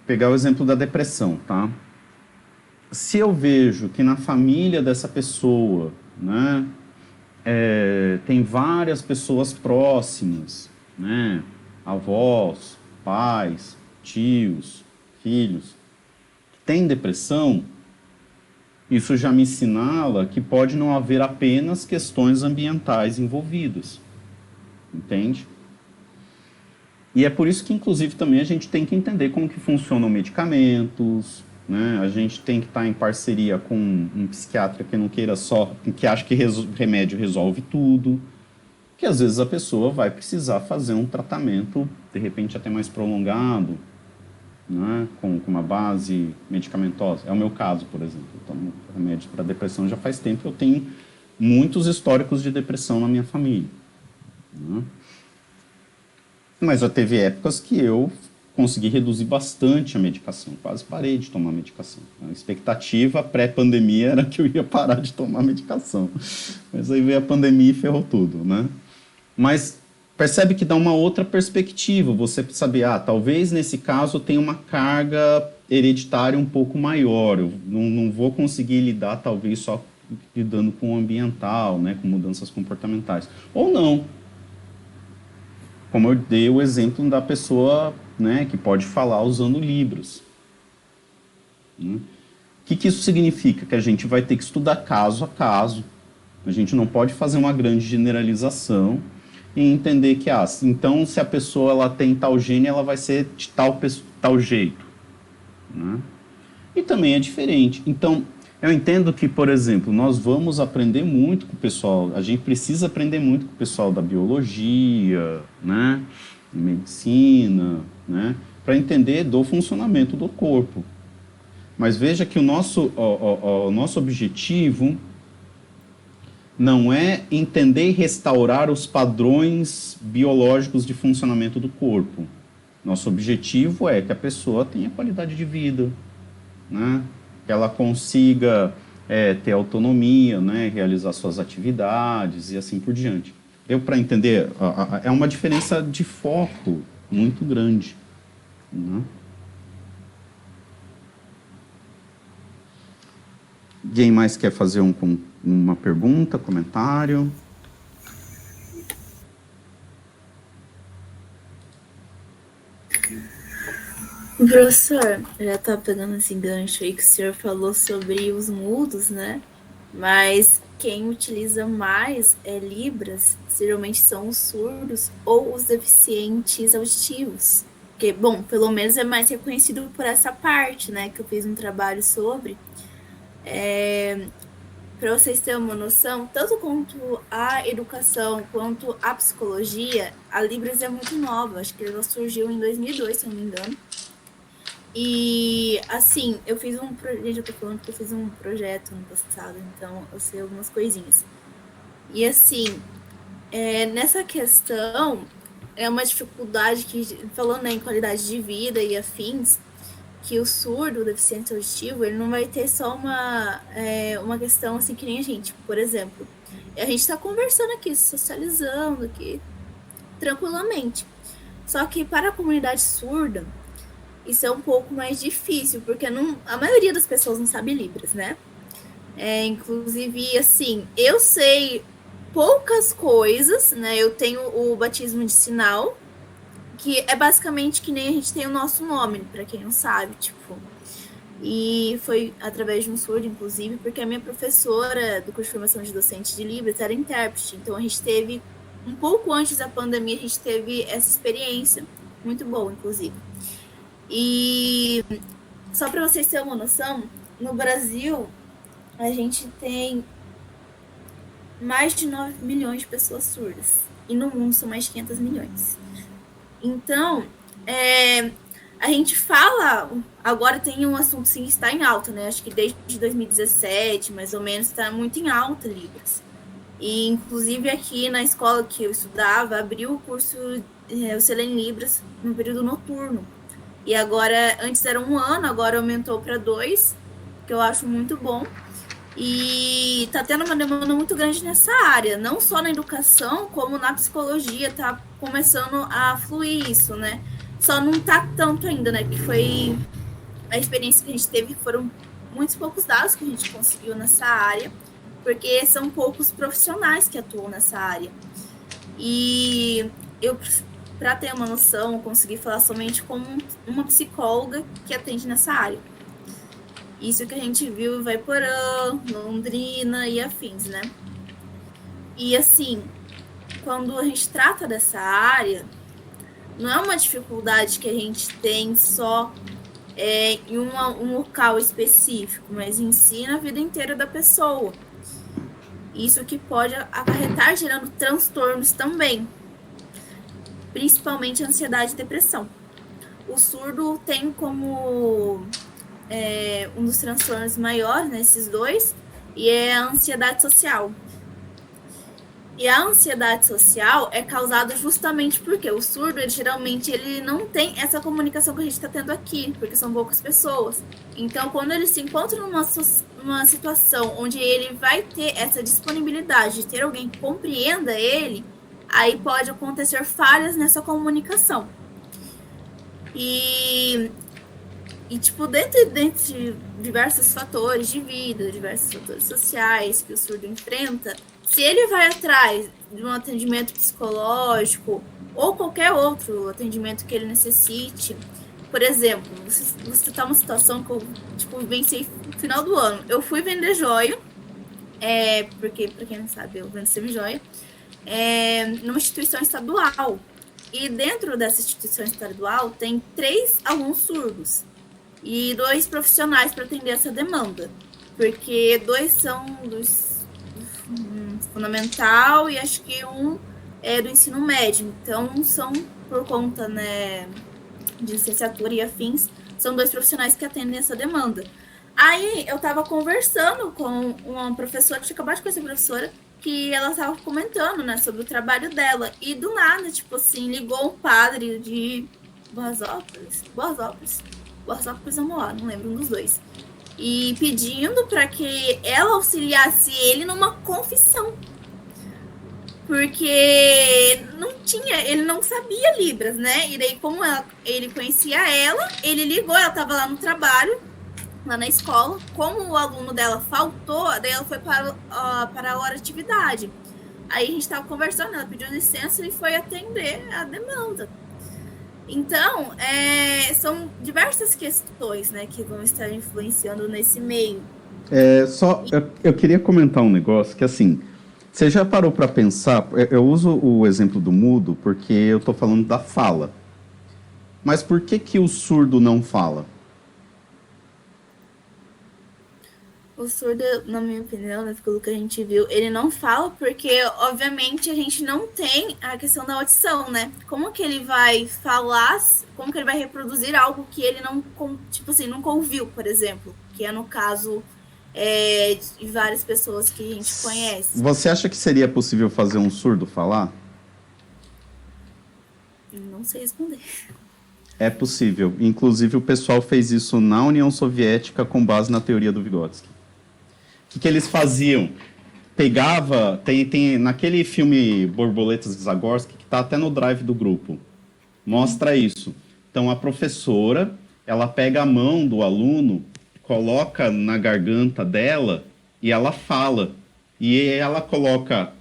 pegar o exemplo da depressão, tá? Se eu vejo que na família dessa pessoa, né, tem várias pessoas próximas, né, avós, pais, tios, filhos, que têm depressão, isso já me assinala que pode não haver apenas questões ambientais envolvidas, entende? E é por isso que, inclusive, também a gente tem que entender como que funcionam medicamentos, né? A gente tem que estar em parceria com um psiquiatra que não queira só, que acha que remédio resolve tudo, que às vezes a pessoa vai precisar fazer um tratamento, de repente até mais prolongado, né? Com uma base medicamentosa. É o meu caso, por exemplo. Eu tomo remédios para depressão já faz tempo, eu tenho muitos históricos de depressão na minha família. Né? Mas já teve épocas que eu consegui reduzir bastante a medicação, quase parei de tomar medicação. A expectativa pré-pandemia era que eu ia parar de tomar medicação. Mas aí veio a pandemia e ferrou tudo, né? Mas percebe que dá uma outra perspectiva, você saber, talvez nesse caso tenha uma carga hereditária um pouco maior, eu não vou conseguir lidar talvez só lidando com o ambiental, né, com mudanças comportamentais. Ou não. Como eu dei o exemplo da pessoa, né, que pode falar usando Libras. Né? O que isso significa? Que a gente vai ter que estudar caso a caso. A gente não pode fazer uma grande generalização e entender que, então, se a pessoa ela tem tal gene, ela vai ser de tal jeito. Né? E também é diferente. Então, eu entendo que, por exemplo, nós vamos aprender muito com o pessoal, a gente precisa aprender muito com o pessoal da biologia, né, medicina, né, para entender do funcionamento do corpo. Mas veja que o nosso objetivo não é entender e restaurar os padrões biológicos de funcionamento do corpo. Nosso objetivo é que a pessoa tenha qualidade de vida, né, que ela consiga ter autonomia, né, realizar suas atividades e assim por diante. Para entender, é uma diferença de foco muito grande. Né? Alguém mais quer fazer uma pergunta, comentário? Professor, já tá pegando esse gancho aí que o senhor falou sobre os mudos, né? Mas quem utiliza mais Libras, geralmente são os surdos ou os deficientes auditivos. Porque, bom, pelo menos é mais reconhecido por essa parte, né? Que eu fiz um trabalho sobre. Para vocês terem uma noção, tanto quanto a educação, quanto a psicologia, a Libras é muito nova. Acho que ela surgiu em 2002, se não me engano. E, assim, eu fiz um projeto, eu tô falando que eu fiz um projeto no passado, então eu sei algumas coisinhas. E, assim, nessa questão, é uma dificuldade que, falando, né, em qualidade de vida e afins, que o surdo, o deficiente auditivo, ele não vai ter só uma questão, assim, que nem a gente. Por exemplo, a gente tá conversando aqui, socializando aqui, tranquilamente. Só que para a comunidade surda, isso é um pouco mais difícil, porque a maioria das pessoas não sabe Libras, né? Inclusive, assim, eu sei poucas coisas, né? Eu tenho o batismo de sinal, que é basicamente que nem a gente tem o nosso nome, para quem não sabe, tipo. E foi através de um surdo, inclusive, porque a minha professora do curso de formação de docente de Libras era intérprete. Então, a gente teve, um pouco antes da pandemia, a gente teve essa experiência, muito boa, inclusive. E só para vocês terem uma noção, no Brasil a gente tem mais de 9 milhões de pessoas surdas. E no mundo são mais de 500 milhões. Então, a gente fala... Agora tem um assunto sim que está em alta, né? Acho que desde 2017, mais ou menos, está muito em alta Libras. E, inclusive, aqui na escola que eu estudava, abriu o curso o Selene Libras no período noturno. E agora, antes era 1 ano, agora aumentou para 2, que eu acho muito bom. E tá tendo uma demanda muito grande nessa área, não só na educação, como na psicologia, tá começando a fluir isso, né? Só não tá tanto ainda, né? Que foi a experiência que a gente teve, foram muitos poucos dados que a gente conseguiu nessa área, porque são poucos profissionais que atuam nessa área. E eu, para ter uma noção, consegui falar somente com uma psicóloga que atende nessa área. Isso que a gente viu em Vaiporã, Londrina e afins, né? E assim, quando a gente trata dessa área, não é uma dificuldade que a gente tem só em um local específico, mas ensina a vida inteira da pessoa. Isso que pode acarretar gerando transtornos também, principalmente ansiedade e depressão. O surdo tem como um dos transtornos maiores nesses dois, e é a ansiedade social. E a ansiedade social é causada justamente porque o surdo, geralmente, ele não tem essa comunicação que a gente está tendo aqui, porque são poucas pessoas. Então, quando ele se encontra numa situação onde ele vai ter essa disponibilidade de ter alguém que compreenda ele, aí pode acontecer falhas nessa comunicação. E tipo, dentre diversos fatores de vida, diversos fatores sociais que o surdo enfrenta, se ele vai atrás de um atendimento psicológico ou qualquer outro atendimento que ele necessite, por exemplo, você tá numa situação que eu vivenciei no final do ano. Eu fui vender joia, porque, pra quem não sabe, eu vendo semi-joia, numa instituição estadual. E dentro dessa instituição estadual tem 3 alunos surdos e 2 profissionais para atender essa demanda, porque 2 são dos fundamental e acho que um é do ensino médio, então são por conta, né, de licenciatura e afins, são 2 profissionais que atendem essa demanda. Aí eu estava conversando com uma professora, tinha acabado de conhecer a professora, que ela estava comentando, né, sobre o trabalho dela, e do nada, tipo assim, ligou um padre de Boas Ópolis ou Moá, não lembro, um dos 2, e pedindo para que ela auxiliasse ele numa confissão, porque ele não sabia Libras, né? E daí, como ele conhecia ela, ele ligou, ela estava lá no trabalho, lá na escola, como o aluno dela faltou, daí ela foi para a hora de atividade. Aí a gente estava conversando, ela pediu licença e foi atender a demanda. Então, são diversas questões, né, que vão estar influenciando nesse meio. Eu queria comentar um negócio que, assim, você já parou para pensar, eu uso o exemplo do mudo porque eu estou falando da fala, mas por que o surdo não fala? O surdo, na minha opinião, né, pelo que a gente viu, ele não fala porque, obviamente, a gente não tem a questão da audição, né? Como que ele vai falar, como que ele vai reproduzir algo que ele não, tipo assim, nunca ouviu, por exemplo, que é no caso de várias pessoas que a gente conhece. Você acha que seria possível fazer um surdo falar? Não sei responder. É possível. Inclusive, o pessoal fez isso na União Soviética com base na teoria do Vygotsky. O que eles faziam? Pegava... Tem naquele filme Borboletas de Zagorski, que está até no drive do grupo. Mostra isso. Então, a professora, ela pega a mão do aluno, coloca na garganta dela e ela fala. E ela coloca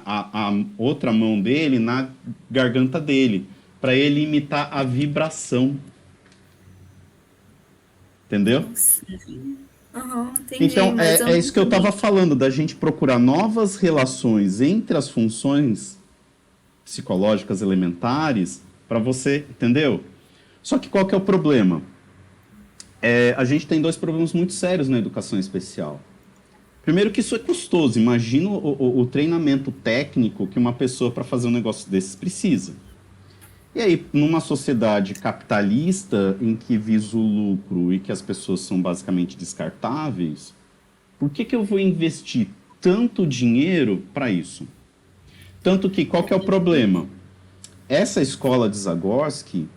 a outra mão dele na garganta dele, para ele imitar a vibração. Entendeu? Entendi, então, é isso que eu estava falando, da gente procurar novas relações entre as funções psicológicas elementares para você, entendeu? Só que qual que é o problema? A gente tem dois problemas muito sérios na educação especial. Primeiro que isso é custoso. Imagina o treinamento técnico que uma pessoa para fazer um negócio desses precisa. E aí, numa sociedade capitalista em que visa o lucro e que as pessoas são basicamente descartáveis, por que eu vou investir tanto dinheiro para isso? Tanto que, qual que é o problema? Essa escola de Zagorski,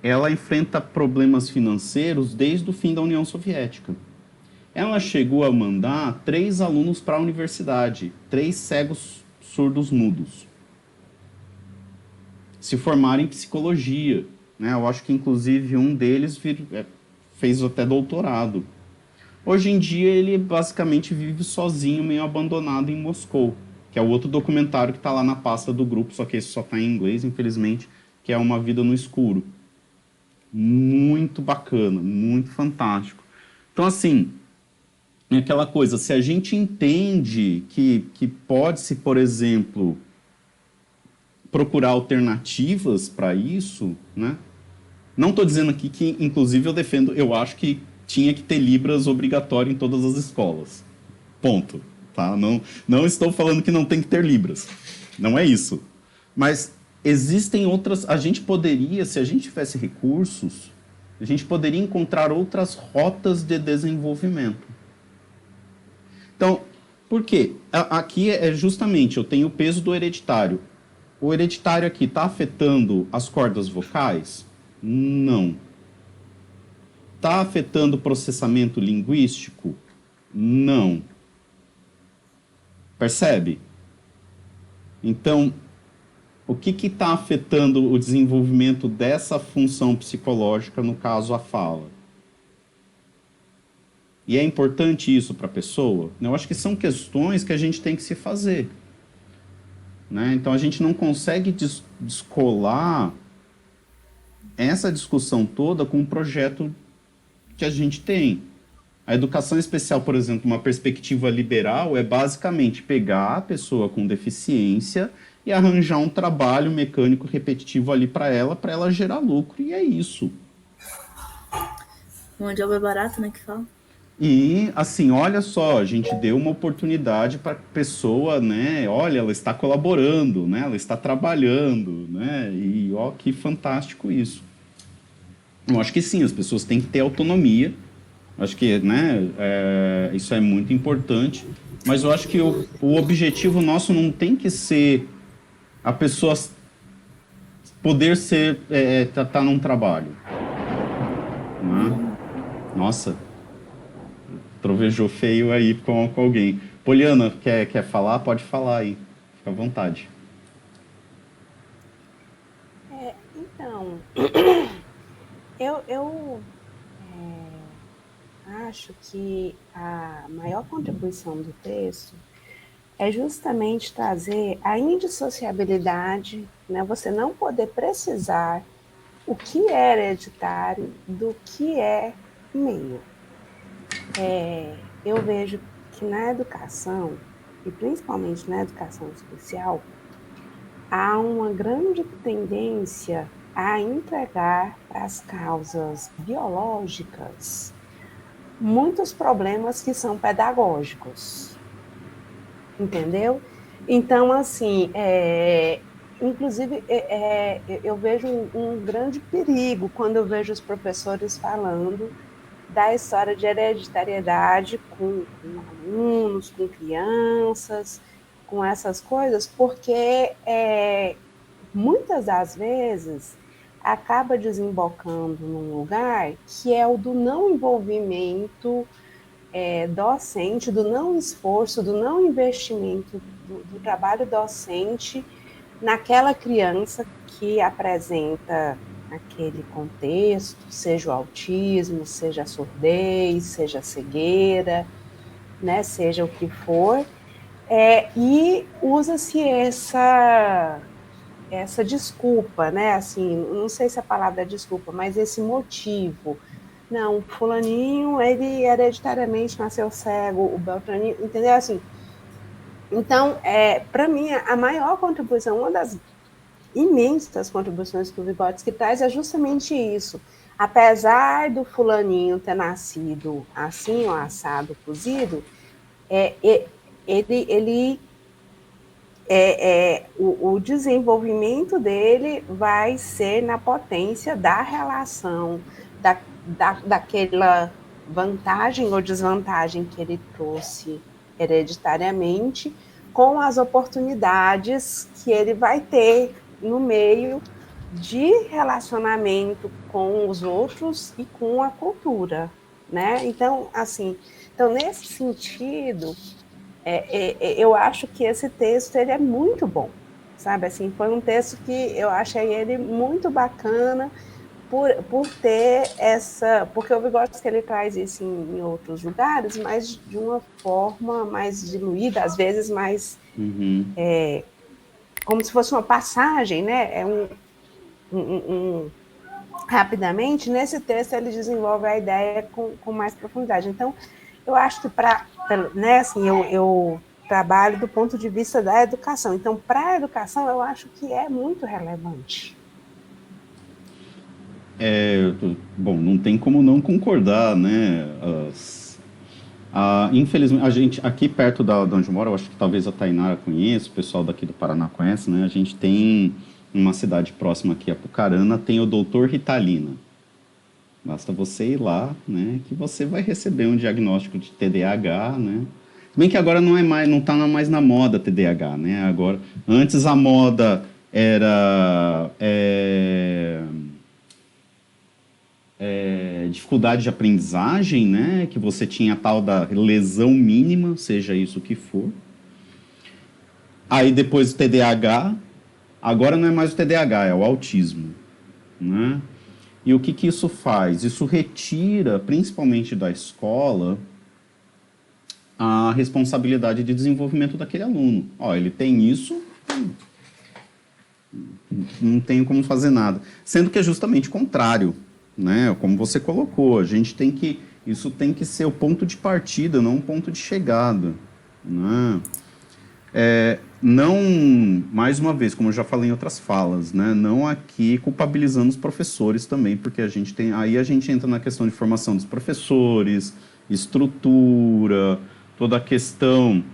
ela enfrenta problemas financeiros desde o fim da União Soviética. Ela chegou a mandar 3 alunos para a universidade, 3 cegos surdos mudos, se formarem em psicologia, né? Eu acho que, inclusive, um deles fez até doutorado. Hoje em dia, ele basicamente vive sozinho, meio abandonado em Moscou, que é o outro documentário que está lá na pasta do grupo, só que esse só está em inglês, infelizmente, que é Uma Vida no Escuro. Muito bacana, muito fantástico. Então, assim, é aquela coisa, se a gente entende que pode-se, por exemplo, procurar alternativas para isso, né? Não estou dizendo aqui que, inclusive, eu acho que tinha que ter Libras obrigatório em todas as escolas. Ponto. Tá? Não estou falando que não tem que ter Libras. Não é isso. Mas existem outras... A gente poderia, se a gente tivesse recursos, a gente poderia encontrar outras rotas de desenvolvimento. Então, por quê? Aqui é justamente, eu tenho o peso do hereditário. O hereditário aqui está afetando as cordas vocais? Não. Está afetando o processamento linguístico? Não. Percebe? Então, o que está afetando o desenvolvimento dessa função psicológica, no caso, a fala? E é importante isso para a pessoa? Eu acho que são questões que a gente tem que se fazer. Né? Então, a gente não consegue descolar essa discussão toda com o projeto que a gente tem. A educação especial, por exemplo, uma perspectiva liberal, é basicamente pegar a pessoa com deficiência e arranjar um trabalho mecânico repetitivo ali para ela gerar lucro, e é isso. Mão de obra é barato, né, que fala? E, assim, olha só, a gente deu uma oportunidade para a pessoa, né? Olha, ela está colaborando, né? Ela está trabalhando, né? E, ó, que fantástico isso. Eu acho que sim, as pessoas têm que ter autonomia. Acho que, né, isso é muito importante. Mas eu acho que o objetivo nosso não tem que ser a pessoa poder ser, tá num trabalho. Né? Nossa, trovejou feio aí com alguém. Poliana, quer falar? Pode falar aí. Fica à vontade. Então, eu acho que a maior contribuição do texto é justamente trazer a indissociabilidade, né? Você não poder precisar o que é hereditário do que é meio. Eu vejo que na educação, e principalmente na educação especial, há uma grande tendência a entregar para as causas biológicas muitos problemas que são pedagógicos, entendeu? Então, assim, inclusive, eu vejo um grande perigo quando eu vejo os professores falando da história de hereditariedade com alunos, com crianças, com essas coisas, porque muitas das vezes acaba desembocando num lugar que é o do não envolvimento docente, do não esforço, do não investimento do trabalho docente naquela criança que apresenta aquele contexto, seja o autismo, seja a surdez, seja a cegueira, né, seja o que for, e usa-se essa desculpa, né, assim, não sei se a palavra é desculpa, mas esse motivo. Não, fulaninho, ele hereditariamente nasceu cego, o beltraninho, entendeu? Assim, então, para mim, a maior contribuição, uma das imensas contribuições que o Vygotsky traz é justamente isso. Apesar do fulaninho ter nascido assim, ou assado, cozido, o desenvolvimento dele vai ser na potência da relação, daquela vantagem ou desvantagem que ele trouxe hereditariamente, com as oportunidades que ele vai ter no meio de relacionamento com os outros e com a cultura, né? Então, assim, nesse sentido, eu acho que esse texto ele é muito bom, sabe? Assim, foi um texto que eu achei ele muito bacana por ter essa... Porque o Vygotsky ele traz isso em outros lugares, mas de uma forma mais diluída, às vezes mais... como se fosse uma passagem, né? Rapidamente, nesse texto ele desenvolve a ideia com mais profundidade. Então, eu acho que né, assim, eu trabalho do ponto de vista da educação. Então, para a educação, eu acho que é muito relevante. Bom, não tem como não concordar, né? Infelizmente, a gente, aqui perto de onde eu moro, eu acho que talvez a Tainara conheça, o pessoal daqui do Paraná conhece, né? A gente tem uma cidade próxima aqui, Apucarana, tem o Doutor Ritalina. Basta você ir lá, né? Que você vai receber um diagnóstico de TDAH, né? Se bem que agora não está mais na moda TDAH, né? Agora, antes a moda era dificuldade de aprendizagem, né? Que você tinha a tal da lesão mínima, seja isso o que for. Aí depois o TDAH, agora não é mais o TDAH, é o autismo, né? E o que isso faz? Isso retira, principalmente da escola, a responsabilidade de desenvolvimento daquele aluno. Ele tem isso, não tenho como fazer nada. Sendo que é justamente o contrário, né? Como você colocou, isso tem que ser o ponto de partida, não um ponto de chegada, né? Não, mais uma vez, como eu já falei em outras falas, né? Não aqui culpabilizando os professores também, porque a gente entra na questão de formação dos professores, estrutura, toda a questão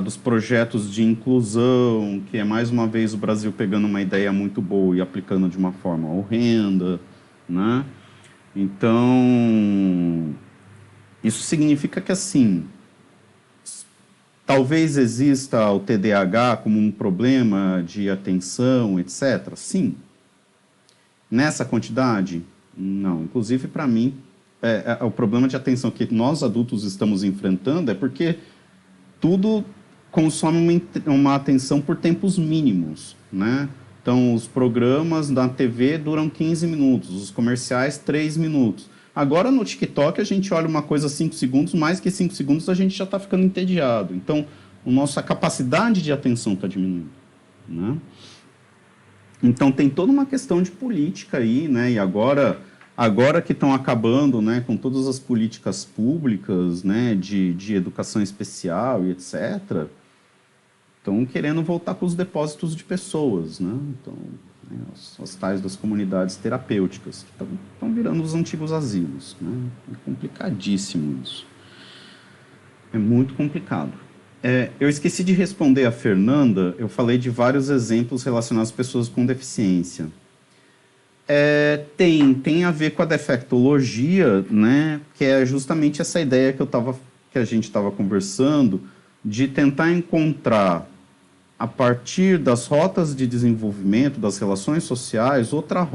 dos projetos de inclusão, que é mais uma vez o Brasil pegando uma ideia muito boa e aplicando de uma forma horrenda, né? Então, isso significa que, assim, talvez exista o TDAH como um problema de atenção, etc. Sim. Nessa quantidade? Não. Inclusive, para mim, o problema de atenção que nós adultos estamos enfrentando é porque tudo consome uma atenção por tempos mínimos, né? Então, os programas da TV duram 15 minutos, os comerciais 3 minutos. Agora, no TikTok, a gente olha uma coisa 5 segundos, mais que 5 segundos a gente já está ficando entediado. Então, a nossa capacidade de atenção está diminuindo, né? Então, tem toda uma questão de política aí, né? E agora que estão acabando, né, com todas as políticas públicas, né, de educação especial e etc., estão querendo voltar para os depósitos de pessoas, né? Então, as tais das comunidades terapêuticas, que estão virando os antigos asilos, né? É complicadíssimo isso. É muito complicado. Eu esqueci de responder a Fernanda, eu falei de vários exemplos relacionados às pessoas com deficiência. Tem a ver com a defectologia, né? Que é justamente essa ideia que a gente estava conversando, de tentar encontrar, a partir das rotas de desenvolvimento, das relações sociais, outra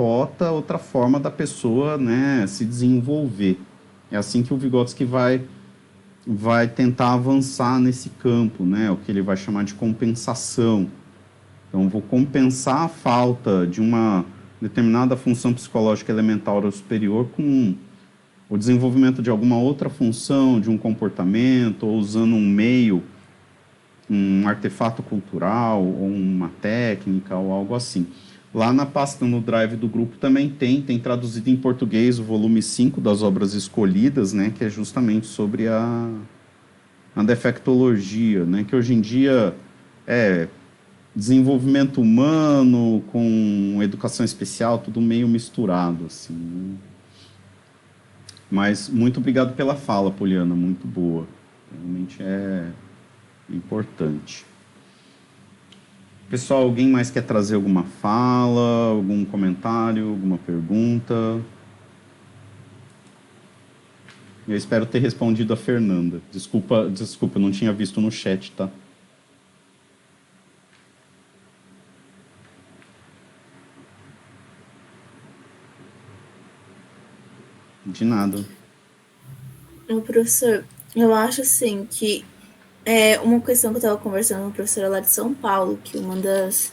forma da pessoa, né, se desenvolver. É assim que o Vygotsky vai tentar avançar nesse campo, né, o que ele vai chamar de compensação. Então, vou compensar a falta de uma determinada função psicológica elementar ou superior com o desenvolvimento de alguma outra função, de um comportamento, ou usando um meio, um artefato cultural, ou uma técnica, ou algo assim. Lá na pasta, no drive do grupo, também tem traduzido em português o volume 5 das obras escolhidas, né, que é justamente sobre a defectologia, né, que hoje em dia desenvolvimento humano com educação especial, tudo meio misturado, assim, né? Mas muito obrigado pela fala, Poliana, muito boa. Realmente é importante. Pessoal, alguém mais quer trazer alguma fala, algum comentário, alguma pergunta? Eu espero ter respondido a Fernanda. Desculpa, eu não tinha visto no chat, tá? De nada. Professor, eu acho assim que uma questão que eu estava conversando com uma professora lá de São Paulo, que uma das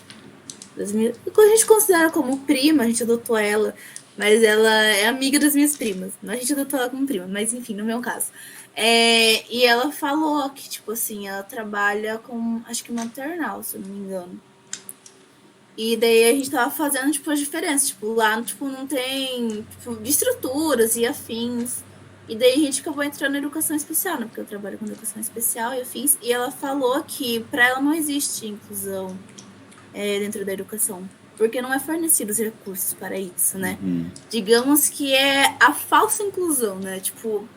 minhas... A gente considera como prima, a gente adotou ela, mas ela é amiga das minhas primas. A gente adotou ela como prima, mas enfim, no meu caso. E ela falou que, tipo assim, ela trabalha com, acho que maternal, se eu não me engano. E daí a gente tava fazendo, tipo, as diferenças. Tipo, lá, tipo, não tem, tipo, de estruturas e afins. E daí a gente acabou entrando na educação especial, né? Porque eu trabalho com educação especial e afins. E ela falou que pra ela não existe inclusão dentro da educação. Porque não é fornecido os recursos para isso, né? Digamos que é a falsa inclusão, né? Tipo...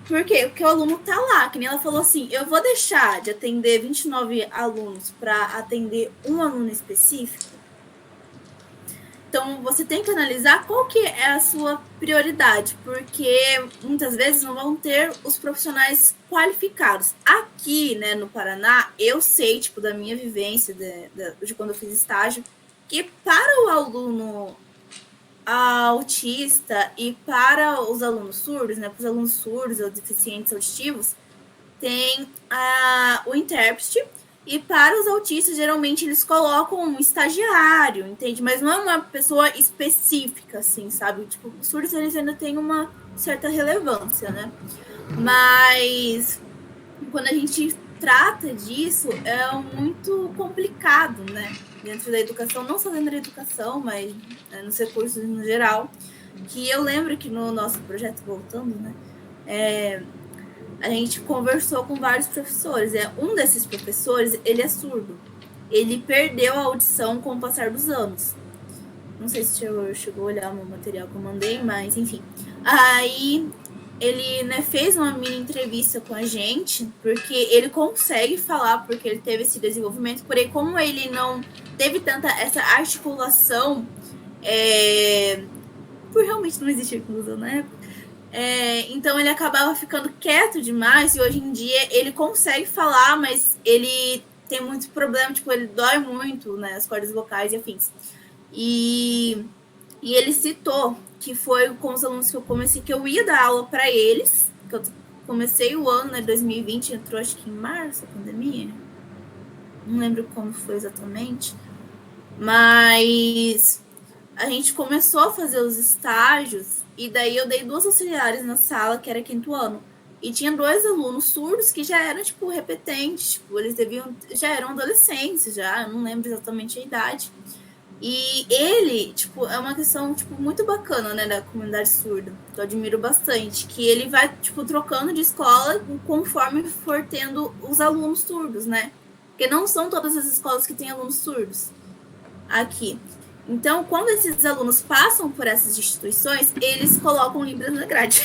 Por quê? Porque o aluno tá lá, que nem ela falou assim, eu vou deixar de atender 29 alunos para atender um aluno específico? Então, você tem que analisar qual que é a sua prioridade, porque muitas vezes não vão ter os profissionais qualificados. Aqui, né, no Paraná, eu sei, tipo, da minha vivência, de quando eu fiz estágio, que para o aluno autista e para os alunos surdos, né, para os alunos surdos ou deficientes auditivos, tem o intérprete, e para os autistas, geralmente, eles colocam um estagiário, entende? Mas não é uma pessoa específica, assim, sabe? Tipo, os surdos, eles ainda têm uma certa relevância, né? Mas quando a gente trata disso, é muito complicado, né? Dentro da educação, não só dentro da educação, mas nos recursos no geral. Que eu lembro que no nosso projeto, voltando, né? A gente conversou com vários professores. Um desses professores, ele é surdo. Ele perdeu a audição com o passar dos anos. Não sei se chegou a olhar o material que eu mandei, mas enfim. Aí ele, né, fez uma mini entrevista com a gente, porque ele consegue falar, porque ele teve esse desenvolvimento, porém, como ele não teve tanta essa articulação, por realmente não existir inclusão na época, então ele acabava ficando quieto demais, e hoje em dia ele consegue falar, mas ele tem muito problema, tipo, ele dói muito, né, as cordas vocais e afins. E ele citou que foi com os alunos que eu comecei, que eu ia dar aula para eles, que eu comecei o ano, né, 2020, entrou acho que em março, a pandemia, não lembro como foi exatamente, mas a gente começou a fazer os estágios, e daí eu dei 2 auxiliares na sala, que era 5º ano, e tinha 2 alunos surdos que já eram, tipo, repetentes, tipo, eles já eram adolescentes, já, eu não lembro exatamente a idade. E ele, tipo, é uma questão, tipo, muito bacana, né, da comunidade surda, que eu admiro bastante, que ele vai, tipo, trocando de escola conforme for tendo os alunos surdos, né? Porque não são todas as escolas que têm alunos surdos aqui. Então, quando esses alunos passam por essas instituições, eles colocam Libras na grade.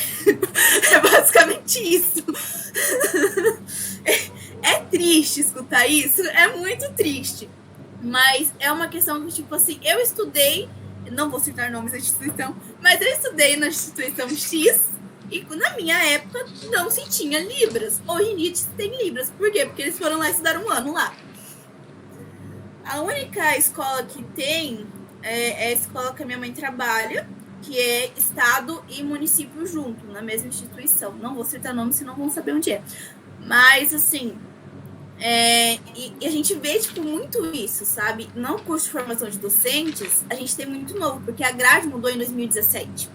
É basicamente isso. É triste escutar isso, é muito triste. Mas é uma questão que, tipo assim, eu estudei, não vou citar nomes da instituição, mas eu estudei na instituição X, e na minha época não se tinha Libras. Hoje em dia se tem Libras. Por quê? Porque eles foram lá estudar um ano lá. A única escola que tem é a escola que a minha mãe trabalha, que é estado e município junto, na mesma instituição. Não vou citar nome, senão vão saber onde é. Mas, assim, e a gente vê, tipo, muito isso, sabe? No curso de formação de docentes, a gente tem muito novo, porque a grade mudou em 2017.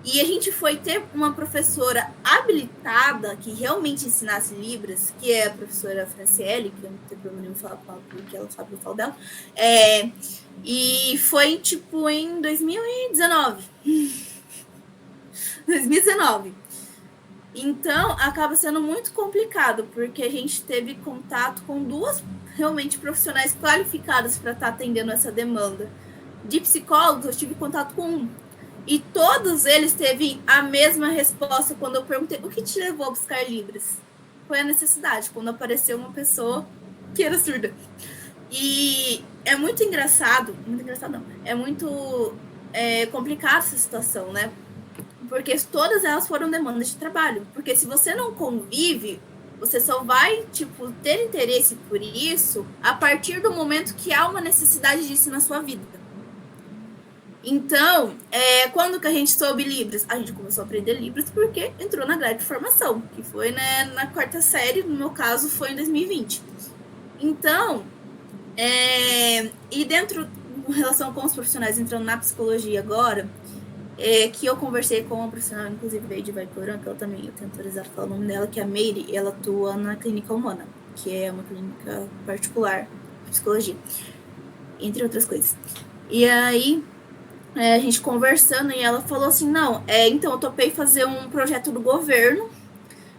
E a gente foi ter uma professora habilitada que realmente ensinasse Libras, que é a professora Franciele, que eu não tenho problema nenhum falar com ela, porque ela sabe que eu falo dela. E foi, tipo, em 2019. 2019. Então, acaba sendo muito complicado, porque a gente teve contato com duas realmente profissionais qualificadas para estar atendendo essa demanda. De psicólogos, eu tive contato com um. E todos eles teve a mesma resposta quando eu perguntei o que te levou a buscar Libras. Foi a necessidade, quando apareceu uma pessoa que era surda. E é muito engraçado não, é muito complicado essa situação, né? Porque todas elas foram demandas de trabalho. Porque se você não convive, você só vai, tipo, ter interesse por isso a partir do momento que há uma necessidade disso na sua vida. Então, quando que a gente soube Libras? A gente começou a aprender Libras porque entrou na grade de formação, que foi, né, na 4ª série, no meu caso, foi em 2020. Então, e dentro, em relação com os profissionais entrando na psicologia agora, que eu conversei com uma profissional, inclusive veio de Vaiporã, que ela também, eu tenho autorizado falar o nome dela, que é a Meire, e ela atua na Clínica Humana, que é uma clínica particular de psicologia, entre outras coisas. E aí, a gente conversando, e ela falou assim, não, então eu topei fazer um projeto do governo,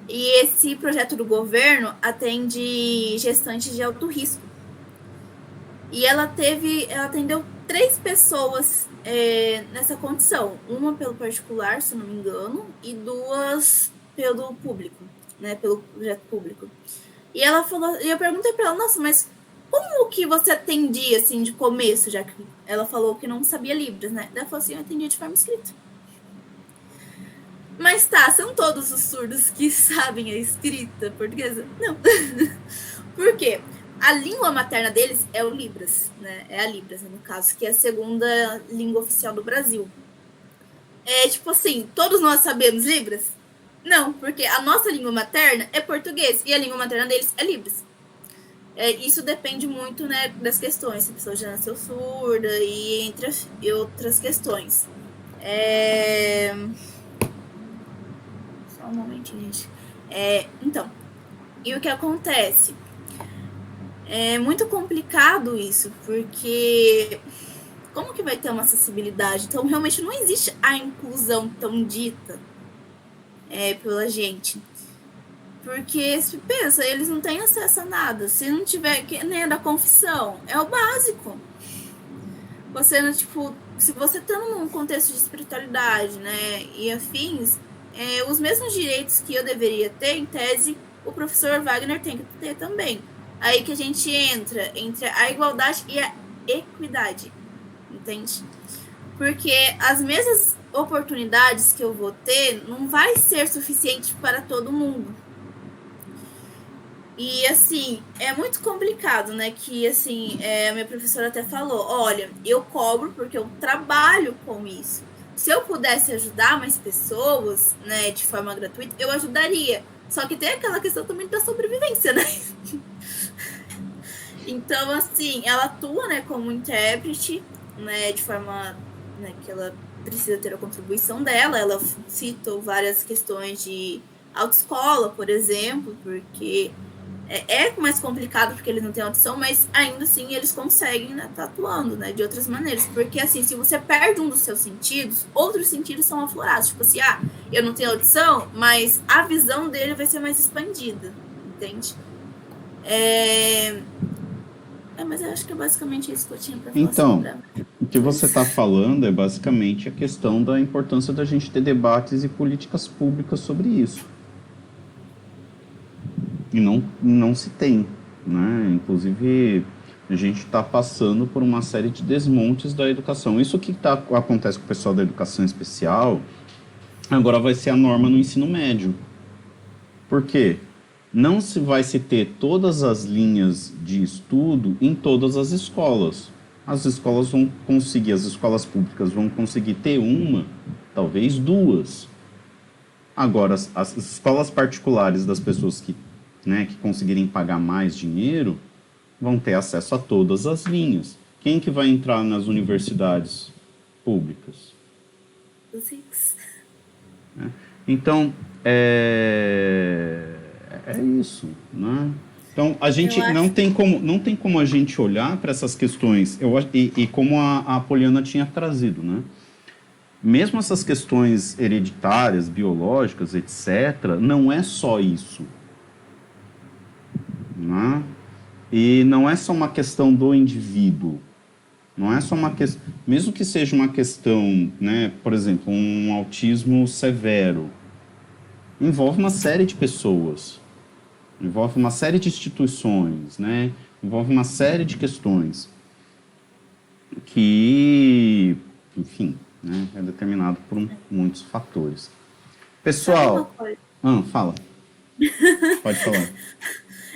e esse projeto do governo atende gestantes de alto risco. E ela atendeu 3 pessoas nessa condição. Uma pelo particular, se não me engano, e 2 pelo público, né? Pelo projeto público. E ela falou, e eu perguntei para ela, nossa, mas como que você atendia, assim, de começo, já que ela falou que não sabia Libras, né? Ela falou assim, eu atendia de forma escrita. Mas tá, são todos os surdos que sabem a escrita portuguesa? Não. Por quê? A língua materna deles é o Libras, né? É a Libras, no caso, que é a 2ª língua oficial do Brasil. Tipo assim, todos nós sabemos Libras? Não, porque a nossa língua materna é português e a língua materna deles é Libras. Isso depende muito, né, das questões, se a pessoa já nasceu surda e entre outras questões. Só um momentinho, gente. Então, e o que acontece? É muito complicado isso, porque como que vai ter uma acessibilidade? Então, realmente não existe a inclusão tão dita pela gente. Porque, se pensa, eles não têm acesso a nada. Se não tiver, que nem da confissão, é o básico. Você, tipo, se você tá num contexto de espiritualidade, né, e afins, os mesmos direitos que eu deveria ter, em tese, o professor Wagner tem que ter também. Aí que a gente entra entre a igualdade e a equidade, entende? Porque as mesmas oportunidades que eu vou ter não vai ser suficiente para todo mundo. E, assim, é muito complicado, né? Que, assim, a minha professora até falou, olha, eu cobro porque eu trabalho com isso. Se eu pudesse ajudar mais pessoas, né, de forma gratuita, eu ajudaria. Só que tem aquela questão também da sobrevivência, né? Então, assim, ela atua, né, como intérprete, né, de forma, né, que ela precisa ter a contribuição dela. Ela citou várias questões de autoescola, por exemplo, porque é mais complicado porque eles não têm audição, mas ainda assim eles conseguem, né, tá atuando, né, de outras maneiras. Porque, assim, se você perde um dos seus sentidos, outros sentidos são aflorados. Tipo assim, eu não tenho audição, mas a visão dele vai ser mais expandida, entende? Mas eu acho que é basicamente isso que eu tinha para falar. Então, o que você está falando é basicamente a questão da importância da gente ter debates e políticas públicas sobre isso. E não se tem, né? Inclusive, a gente está passando por uma série de desmontes da educação. Isso que acontece com o pessoal da educação especial, agora vai ser a norma no ensino médio. Por quê? Não se vai se ter todas as linhas de estudo em todas as escolas. As escolas públicas vão conseguir ter uma, talvez 2. Agora, as escolas particulares das pessoas que conseguirem pagar mais dinheiro vão ter acesso a todas as linhas. Quem que vai entrar nas universidades públicas? Os ricos. Então, é isso, né? Então, a gente não tem como a gente olhar para essas questões, e como a Poliana tinha trazido, né? mesmo essas questões hereditárias, biológicas, etc., não é só isso. Né? E não é só uma questão do indivíduo. Não é só uma questão... Mesmo que seja uma questão, né, por exemplo, um autismo severo, envolve uma série de pessoas, envolve uma série de instituições, né, envolve uma série de questões que, enfim, né, é determinado por muitos fatores. Pessoal... fala. Pode falar.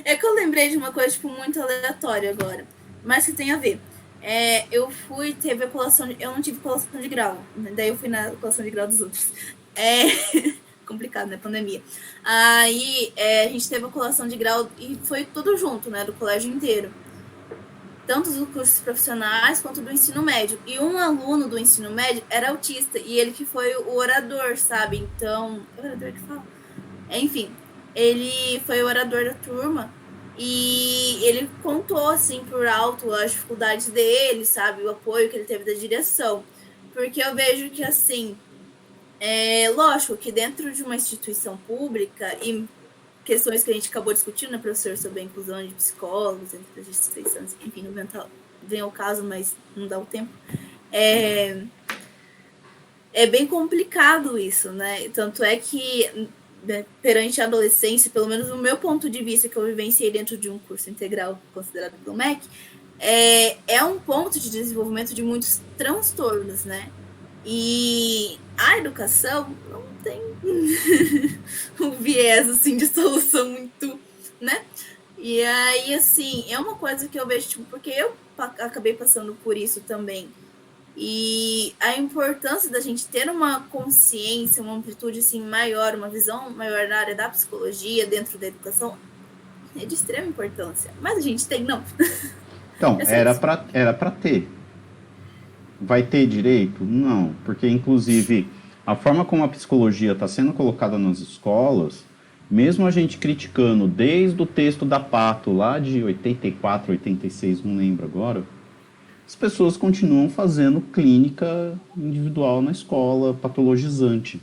É que eu lembrei de uma coisa, tipo, muito aleatória agora, mas que tem a ver. Teve a colação, eu não tive colação de grau, daí eu fui na colação de grau dos outros. Complicado, né, pandemia. Aí, a gente teve a colação de grau e foi tudo junto, né, do colégio inteiro. Tanto dos cursos profissionais quanto do ensino médio. E um aluno do ensino médio era autista, e ele que foi o orador, sabe? Então, orador que fala? Enfim, ele foi o orador da turma e ele contou, assim, por alto as dificuldades dele, sabe? O apoio que ele teve da direção. Porque eu vejo que, assim, lógico que dentro de uma instituição pública e questões que a gente acabou discutindo, né, professor, sobre a inclusão de psicólogos entre as instituições, enfim, não vem ao caso, mas não dá o tempo. É bem complicado isso, né? Tanto é que, perante a adolescência, pelo menos no meu ponto de vista, que eu vivenciei dentro de um curso integral considerado pelo MEC, é um ponto de desenvolvimento de muitos transtornos, né? E a educação não tem um viés, assim, de solução muito, né? E aí, assim, é uma coisa que eu vejo, tipo, porque eu acabei passando por isso também. E a importância da gente ter uma consciência, uma amplitude, assim, maior, uma visão maior na área da psicologia, dentro da educação, é de extrema importância. Mas a gente tem, não. Então, era para ter. Vai ter direito? Não, porque, inclusive, a forma como a psicologia está sendo colocada nas escolas, mesmo a gente criticando desde o texto da Pato, lá de 84, 86, não lembro agora, as pessoas continuam fazendo clínica individual na escola, patologizante.